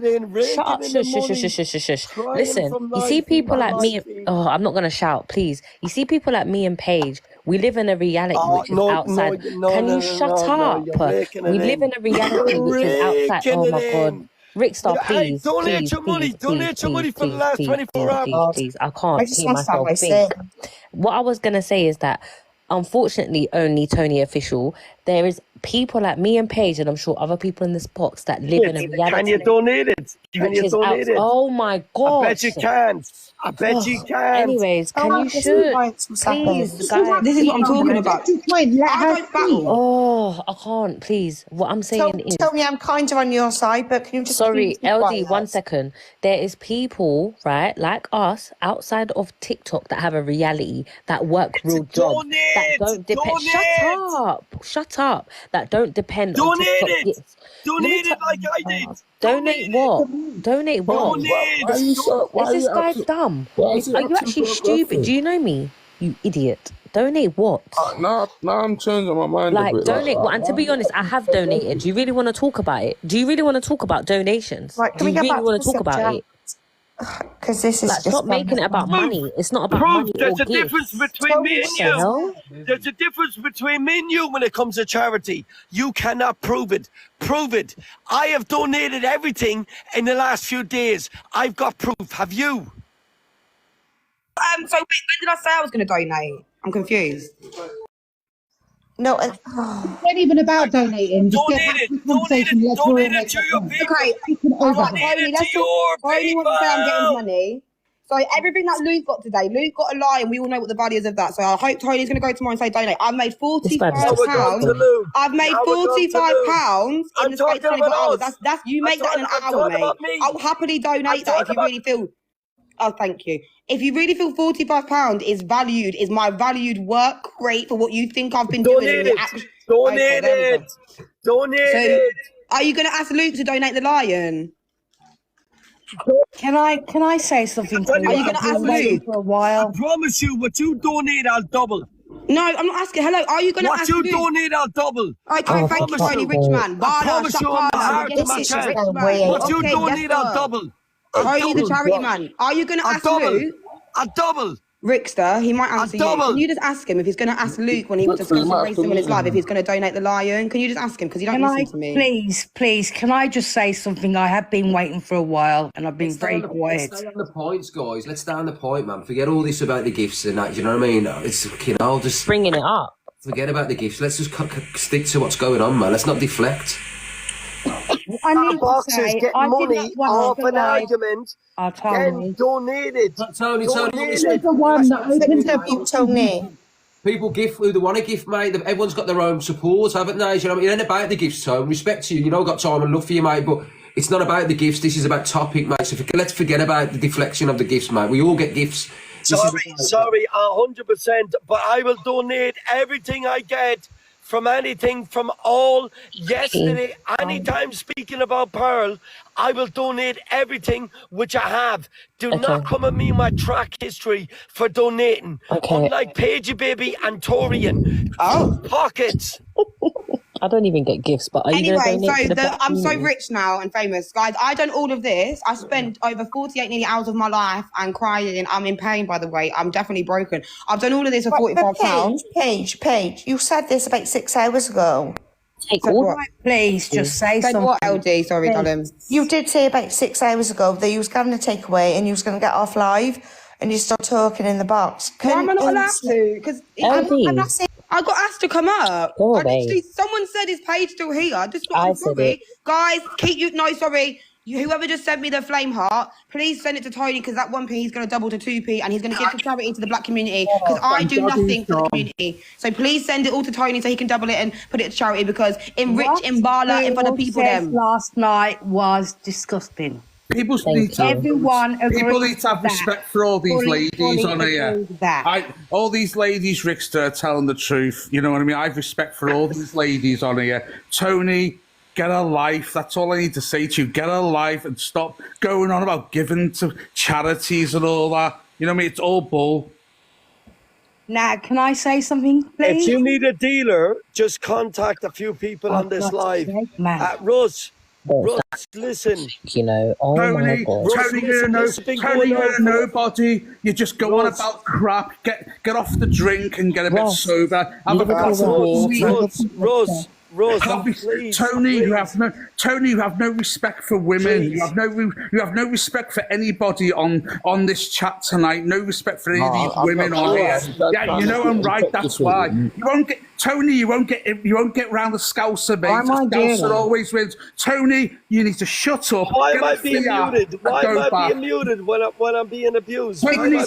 shut up, shush. Listen, you see people like me, I'm not going to shout, please. You see people like me and Paige, we live in a reality which is outside. Can you shut up? We live in a reality which is outside. Oh my God. Ricksta, please. Donate your money for the last 24 hours. Please. I can't see myself think. What I was going to say is that, unfortunately, only Tony Official, there is people like me and Paige, and I'm sure other people in this box that live in a reality. Can you donate it? Oh my God. I bet you can. Anyways, can you shoot? Please, guys. This is what I'm talking about. Oh, I can't, please. What I'm saying is... Tell me I'm kind of on your side, but can you just... Sorry, LD, 1 second. There is people, right, like us, outside of TikTok that have a reality, that work real jobs, that don't depend... Shut up. That don't depend on TikTok. Donate it like I did. Donate what? Donate what? Is this guy dumb? Are you actually stupid? Do you know me? You idiot. Donate what? Now I'm changing my mind a bit. Donate what? And to be honest, I have donated. Do you really want to talk about it? Do you really want to talk about donations? Do you really want to talk about it? Because this is stop making it about money. It's not about money. There's a difference between me and you. There's a difference between me and you when it comes to charity. You cannot prove it. Prove it. I have donated everything in the last few days. I've got proof. Have you? So when did I say I was going to donate? I'm confused. No, it's not even about donating. Just donate it to your people. Okay, all right, Tony, let's talk. Tony wants to say I'm getting money. So everything that Luke got today, Luke got a lie, and we all know what the value is of that. So I hope Tony's going to go tomorrow and say donate. I've made £45. I've made £45 in the space of 24 hours. That's you make that in an hour, mate. I'll happily donate that if you really feel. Oh, thank you. If you really feel £45 is my valued work rate for what you think I've been doing. Donate it. Donate it. Donate it. Are you going to ask Luke to donate the lion? Can I say something to you? Are you going to ask Luke? For a while. I promise you, what you donate, I'll double. No, I'm not asking. Hello, are you going to ask What Luke? you donate, I'll double. Okay, thank you, Tony Richman. I promise you on my heart and my chest. What you donate, I'll double. Tony the charity man. Are you going to ask Luke? I'll double. Rickster, he might answer you. Can you just ask him if he's going to ask Luke when he was discussing racism in his life, if he's going to donate the lion? Can you just ask him? Because you don't listen to me. Please, can I just say something? I have been waiting for a while and I've been very quiet. Let's stay on the points, guys. Let's stay on the point, man. Forget all this about the gifts and that. You know what I mean? It's, just bringing it up. Forget about the gifts. Let's just stick to what's going on, man. Let's not deflect. I need boxers to say, get I money didn't want off to an argument. Then donate it. Tony, the one that opens up Tony. People gift who they want to gift, mate. Everyone's got their own support, haven't they? You know what I mean? It ain't about the gifts, Tony. Respect to you. You know, I've got time and love for you, mate. But it's not about the gifts. This is about topic, mate. So let's forget about the deflection of the gifts, mate. We all get gifts. Sorry, 100%. But I will donate everything I get from anything from all yesterday. Anytime speaking about Pearl, I will donate everything which I have. Do not come at me in my track history for donating. Unlike Paige Baby and Torian. Pockets. I don't even get gifts, but are you Anyway, donate to the I'm so rich now and famous. Guys, I done all of this. I spent over 48 nearly hours of my life and crying. I'm in pain, by the way. I'm definitely broken. I've done all of this for £45. Paige, you said this about 6 hours ago. Please, just say Said something. what, LD? Sorry, darling. You did say about 6 hours ago that you was having a takeaway and you was going to get off live and you started talking in the box. Why am I not allowed to? Because I'm not saying I got asked to come up. Someone said, is Paige still here? This is what I'm sorry. Guys, whoever just sent me the flame heart, please send it to Tony, because that 1p he's going to double to 2p and he's going to give to charity to the black community, because I do nothing for the community. So please send it all to Tony so he can double it and put it to charity, because enrich Mbala in front of people them. Last night was disgusting. People need to have that. respect for all these ladies on here. All these ladies, Rickster, are telling the truth. You know what I mean? I have respect for all these ladies on here. Tony, get a life. That's all I need to say to you. Get a life and stop going on about giving to charities and all that. You know what I mean? It's all bull. Now, can I say something, please? If you need a dealer, just contact a few people on this live. Russ, listen. You know, Tony, you're nobody. You just go on about crap. Get off the drink and get a bit sober. Have a glass of water. Tony, you have no respect for women. You have no respect for anybody on this chat tonight. No respect for any of these women on here. Yeah, you know I'm right. That's why you won't get Tony. You won't get round the Scouser, mate. Scouser always wins. Tony, you need to shut up. Why am I being muted? Why am I being muted when I'm being abused? Tony, you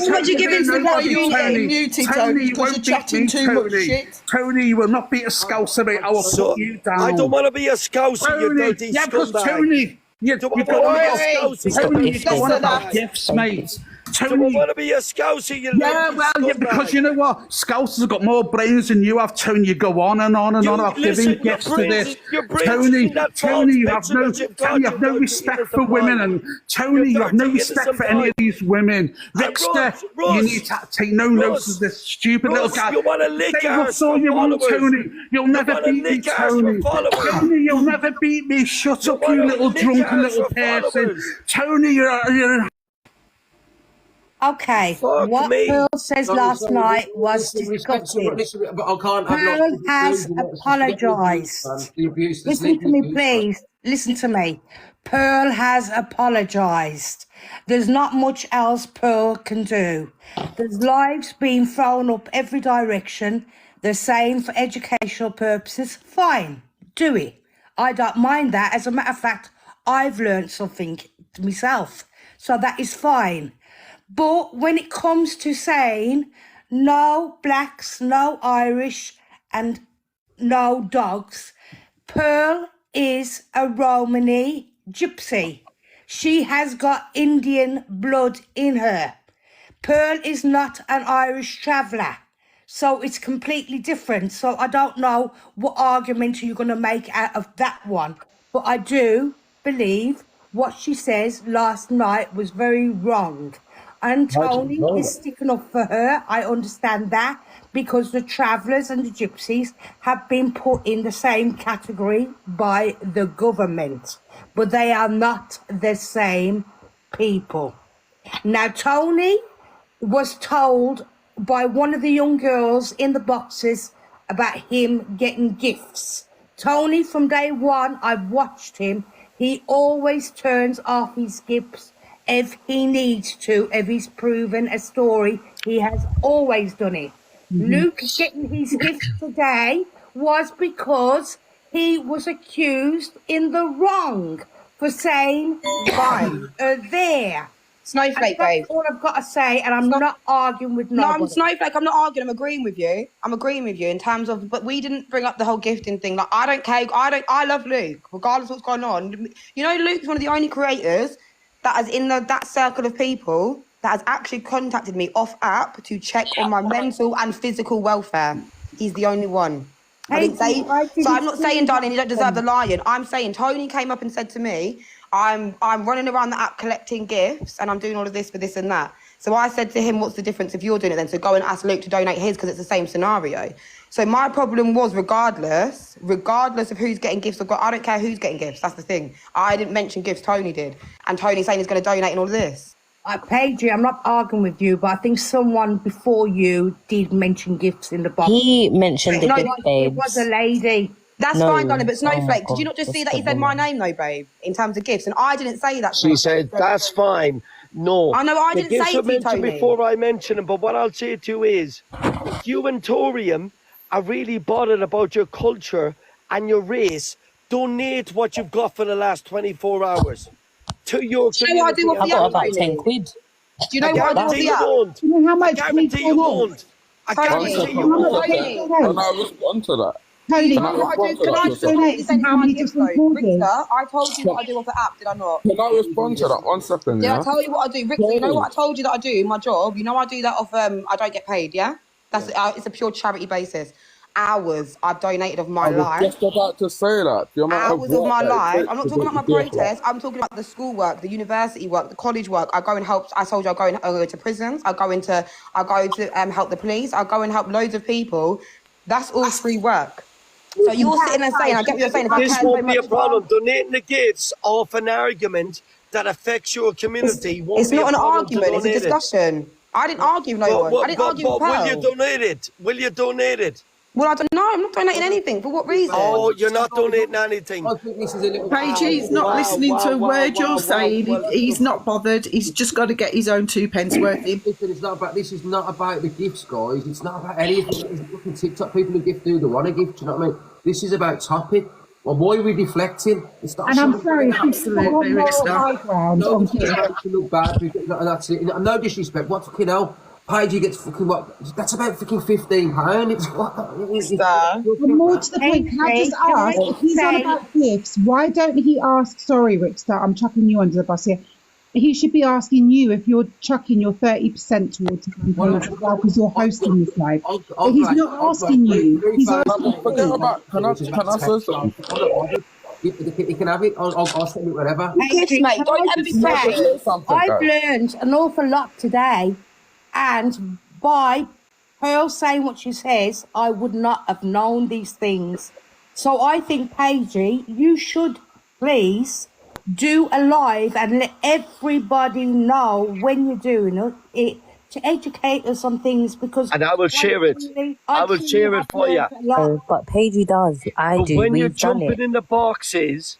won't beat me, Tony. Tony, you will not beat a Scouser, mate. I will put you down. I don't want to be a Scouser, you dirty scumbag. Tony, you've got about gifts, mate. Tony, I want to be a Scouser, you because you know what? Scousers have got more brains than you have, Tony. You go on and on and on about giving gifts to this. Tony, you have no respect for women, and Tony, you have no respect for any of these women. Rickster, you need to take no notice of this stupid little guy. You want to lick ass for followers. Tony, you'll never beat me, Tony. Tony, you'll never beat me. Shut up, you little drunken little person. Tony, you're Okay, what Pearl says last night was disgusting. Pearl has apologised. Listen to me, please. Listen to me. Pearl has apologised. There's not much else Pearl can do. There's lives being thrown up every direction. They're saying for educational purposes, fine, do it. I don't mind that. As a matter of fact, I've learned something myself. So that is fine. But when it comes to saying no blacks, no Irish, and no dogs, Pearl is a Romani gypsy. She has got Indian blood in her. Pearl is not an Irish traveller, so it's completely different. So I don't know what argument you're going to make out of that one. But I do believe what she says last night was very wrong. And Tony is sticking up for her. I understand that, because the travellers and the gypsies have been put in the same category by the government, but they are not the same people. Now, Tony was told by one of the young girls in the boxes about him getting gifts. Tony, from day one, I've watched him. He always turns off his gifts if he needs to, if he's proven a story. He has always done it. Luke getting his gift today was because he was accused in the wrong for saying fine there. Snowflake, babe. That's all I've got to say, and I'm not arguing with nobody. No, I'm Snowflake. I'm not arguing. I'm agreeing with you. I'm agreeing with you in terms of, but we didn't bring up the whole gifting thing. Like, I don't care. I love Luke, regardless of what's going on. You know, Luke's one of the only creators that is in that circle of people that has actually contacted me off app to check on my mental and physical welfare. He's the only one. I didn't say. So I'm not saying, darling, you don't deserve the lion. I'm saying Tony came up and said to me, I'm running around the app collecting gifts and I'm doing all of this for this and that. So I said to him, what's the difference if you're doing it then? So go and ask Luke to donate his, because it's the same scenario. So my problem was, regardless of who's getting gifts or I don't care who's getting gifts. That's the thing. I didn't mention gifts, Tony did. And Tony's saying he's going to donate and all of this. Paige, I'm not arguing with you, but I think someone before you did mention gifts in the box. He mentioned the gift, babes. It was a lady. That's fine, darling, but Snowflake, did you not just see that he said my name, though, babe, in terms of gifts? And I didn't say that. She said, that's fine. No. I know, I didn't say it to you, Tony. Before I mention them, but what I'll say to you is, if you and Torium are really bothered about your culture and your race, donate what you've got for the last 24 hours to your community. You know what I do off the got about 10 quid. Do you know what I do off the app? Do you know how much I guarantee you won't. I guarantee you won't. Can I respond to that? Tony, Can I just say how many different Ricksta, I told you what I do off the app, did I not? Can I respond to that? 1 second, Did yeah? I tell you what I do? Ricksta, you know what I told you that I do in my job? You know I do that off, I don't get paid, yeah? That's it's a pure charity basis. Hours I've donated of my life. I was just about to say that. Hours of my life. I'm not talking about my protest. I'm talking about the school work, the university work, the college work. I go and help. I told you I go to prisons. I go to help the police. I go and help loads of people. That's all free work. So you're sitting and saying, I get what you're saying. If This won't be a problem. Donating the gifts off an argument that affects your community. It's not an argument. It's a discussion. I didn't argue with no one. I didn't argue with Pearl. Will you donate it? Will you donate it? Well, I don't know. I'm not donating anything. For what reason? Oh, you're not donating anything. Paige, he's not listening to a word you're saying. He's not bothered. He's just got to get his own 2 pence worth in. This is not about the gifts, guys. It's not about anything. It's fucking TikTok people who gift who they want to gift. Do you know what I mean? This is about topic. Well, why are we deflecting? It's not. And I'm sorry, absolutely, Ricksta. No, it's look bad. That's it. No disrespect. What fucking hell? Paige gets fucking what? That's about fucking £15. It's what? More to the point, can I just ask, if he's on about gifts, why don't he ask, sorry Ricksta, I'm chucking you under the bus here, he should be asking you if you're chucking your 30% towards him as well, because you're hosting this live. But he's not asking you, he's asking Forget about, can I say something? You can have it. I'll send it wherever. Hey, mate, don't ever be proud. I've learned an awful lot today, and by Pearl saying what she says, I would not have known these things. So I think, Paige, you should please do a live and let everybody know when you're doing it to educate us on things, because and I will share it. I will share it for you. But Paige does. I do. When you're We've done jumping it. in the boxes,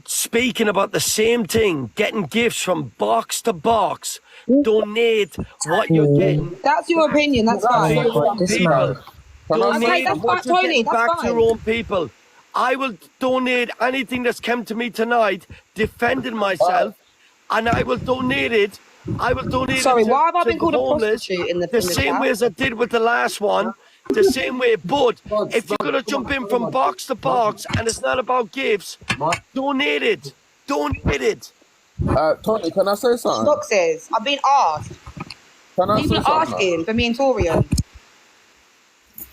speaking about the same thing, getting gifts from box to box, donate what you're getting. That's your opinion. That's fine. Donate what you're Tony, getting back to your own people. I will donate anything that's come to me tonight, defending myself, and I will donate it. I will donate Sorry, it to, why have I been to called a homeless prostitute in the same way as I did with the last one. The same way, but if you're going to jump in from box to box and it's not about gifts, donate it. Donate it. Tony, can I say something? Boxes. I've been asked. Can I People say are something? asking for me and Torian.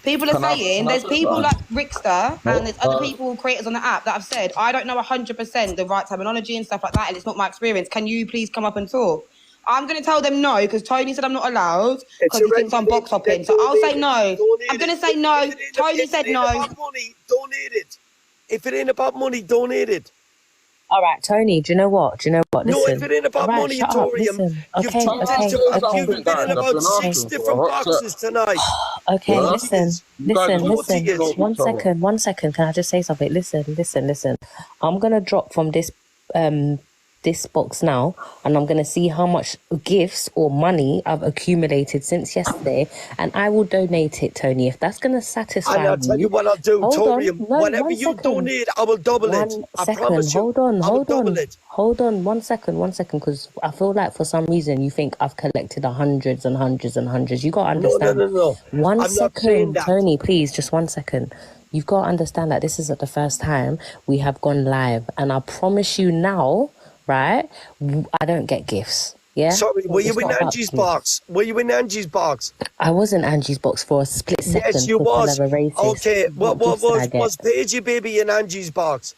People are saying there's people like Ricksta and there's other people, creators on the app that have said, I don't know 100% the right terminology and stuff like that, and it's not my experience. Can you please come up and talk? I'm going to tell them no because Tony said I'm not allowed because he thinks I'm box hopping. So I'll say no. I'm going to say no. Tony said no. If it ain't about money, donate it. If it ain't about money, donate it. All right, Tony, do you know what? No, Listen. if it ain't about All right, money, shut up. Torium, Listen. you've Okay, jumped okay, into, okay. you've been in about 6 different boxes tonight. Okay, Go listen. tears. Listen, Go listen. tears. One second. Can I just say something? Listen. I'm gonna drop from this box now, and I'm gonna see how much gifts or money I've accumulated since yesterday, and I will donate it, Tony. If that's gonna satisfy And I'll tell you what I'll do, Torium. Whatever you donate, I will double it. I promise you. Hold on. It. Hold on, one second, because I feel like for some reason you think I've collected hundreds and hundreds and hundreds. You gotta understand. No. One I'm not saying second, that. Tony, please, just 1 second. You've got to understand that this isn't the first time we have gone live, and I promise you now, right? I don't get gifts. Yeah. Sorry, were you It's in not about Angie's gifts. box? Were you in Angie's box? I was in Angie's box for a split second. Yes, you because was. I'm a racist. Okay, what gifts did I get? was Paigey Baby in Angie's box?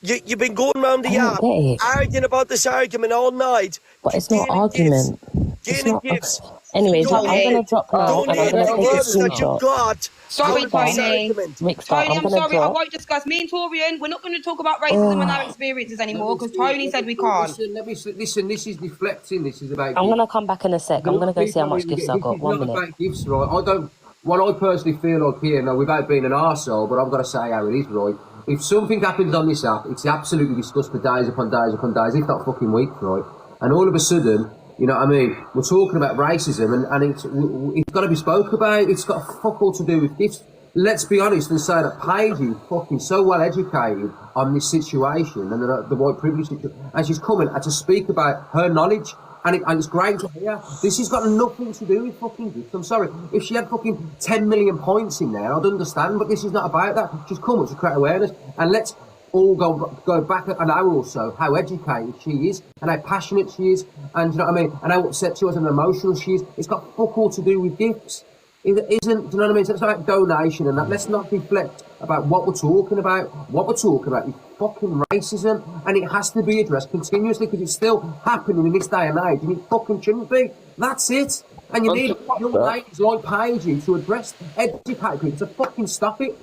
You've been going around the app arguing about this argument all night. But it's not argument. Gaining gifts. Anyways, I'm gonna drop now, and I'm Donate gonna the take a gifts that you screenshot. got. Sorry, Tony. Ricksta, Tony, I'm I'm gonna sorry. I drop. won't discuss. Me and Torian, we're not going to talk about racism and our experiences anymore because Tony said we can't. Listen, this is deflecting. This is about. I'm gonna come back in a sec. I'm gonna go see how much gifts I got. 1 minute. About gifts, right? I don't. What I personally feel like here, now without being an arsehole, but I've got to say how it is, right? If something happens on this app, it's absolutely discussed for days upon days upon days, if not fucking weeks, right? And all of a sudden, you know what I mean? We're talking about racism, and it's got to be spoke about. It's got fuck all to do with gifts. Let's be honest and say that Paige is fucking so well educated on this situation and the white privilege situation, and she's coming to speak about her knowledge. And it's great to hear. This has got nothing to do with fucking gifts. I'm sorry. If she had fucking 10 million points in there, I'd understand. But this is not about that. She's come to create awareness. And let's all go back an hour or so, how educated she is and how passionate she is. And you know what I mean? And how upset she was and emotional she is. It's got fuck all to do with gifts. It isn't, do you know what I mean? So it's about donation and that. Let's not reflect about what we're talking about. What we're talking about is fucking racism, and it has to be addressed continuously because it's still happening in this day and age, and it fucking shouldn't be. That's it. And you need young ladies like Paige to address, educate people to fucking stop it.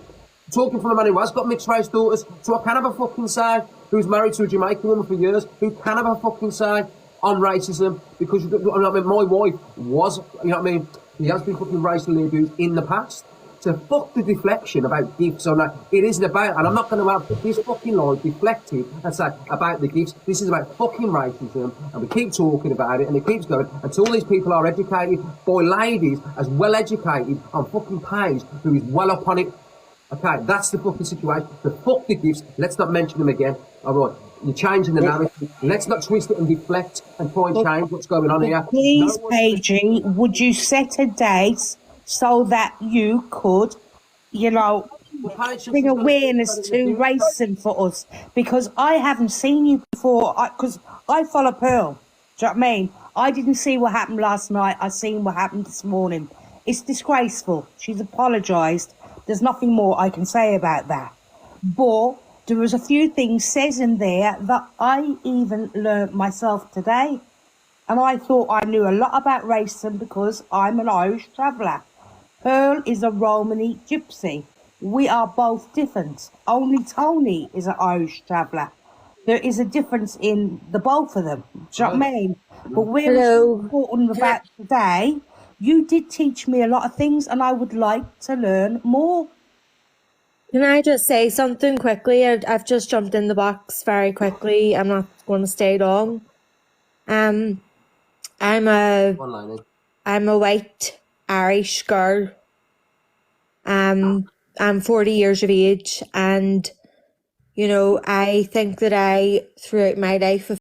Talking from a man who has got mixed race daughters, so I can have a fucking say, who's married to a Jamaican woman for years, who can have a fucking say on racism, because you know what I mean, my wife was, you know what I mean, he has been fucking racially abused in the past. So fuck the deflection about gifts or not. It isn't about, and I'm not going to have this fucking line deflected and say about the gifts. This is about fucking racism, and we keep talking about it, and it keeps going until these people are educated by ladies as well educated on fucking Paige, who is well up on it. Okay, that's the fucking situation. So fuck the gifts. Let's not mention them again. All right. You're changing the narrative. Let's not twist it and deflect and try and change what's going on here. Please, Paige, would you set a date so that you could, you know, bring awareness to racism for us? Because I haven't seen you before, because I follow Pearl. Do you know what I mean? I didn't see what happened last night. I seen what happened this morning. It's disgraceful. She's apologised. There's nothing more I can say about that. But there was a few things says in there that I even learnt myself today. And I thought I knew a lot about racism because I'm an Irish traveller. Pearl is a Romany gypsy. We are both different. Only Tony is an Irish traveller. There is a difference in the both of them. Do you know what I mean? But where it's important about today, you did teach me a lot of things and I would like to learn more. Can I just say something quickly? I've just jumped in the box very quickly. I'm not going to stay long. I'm a white Irish girl. I'm 40 years of age, and you know, I think that I throughout my life have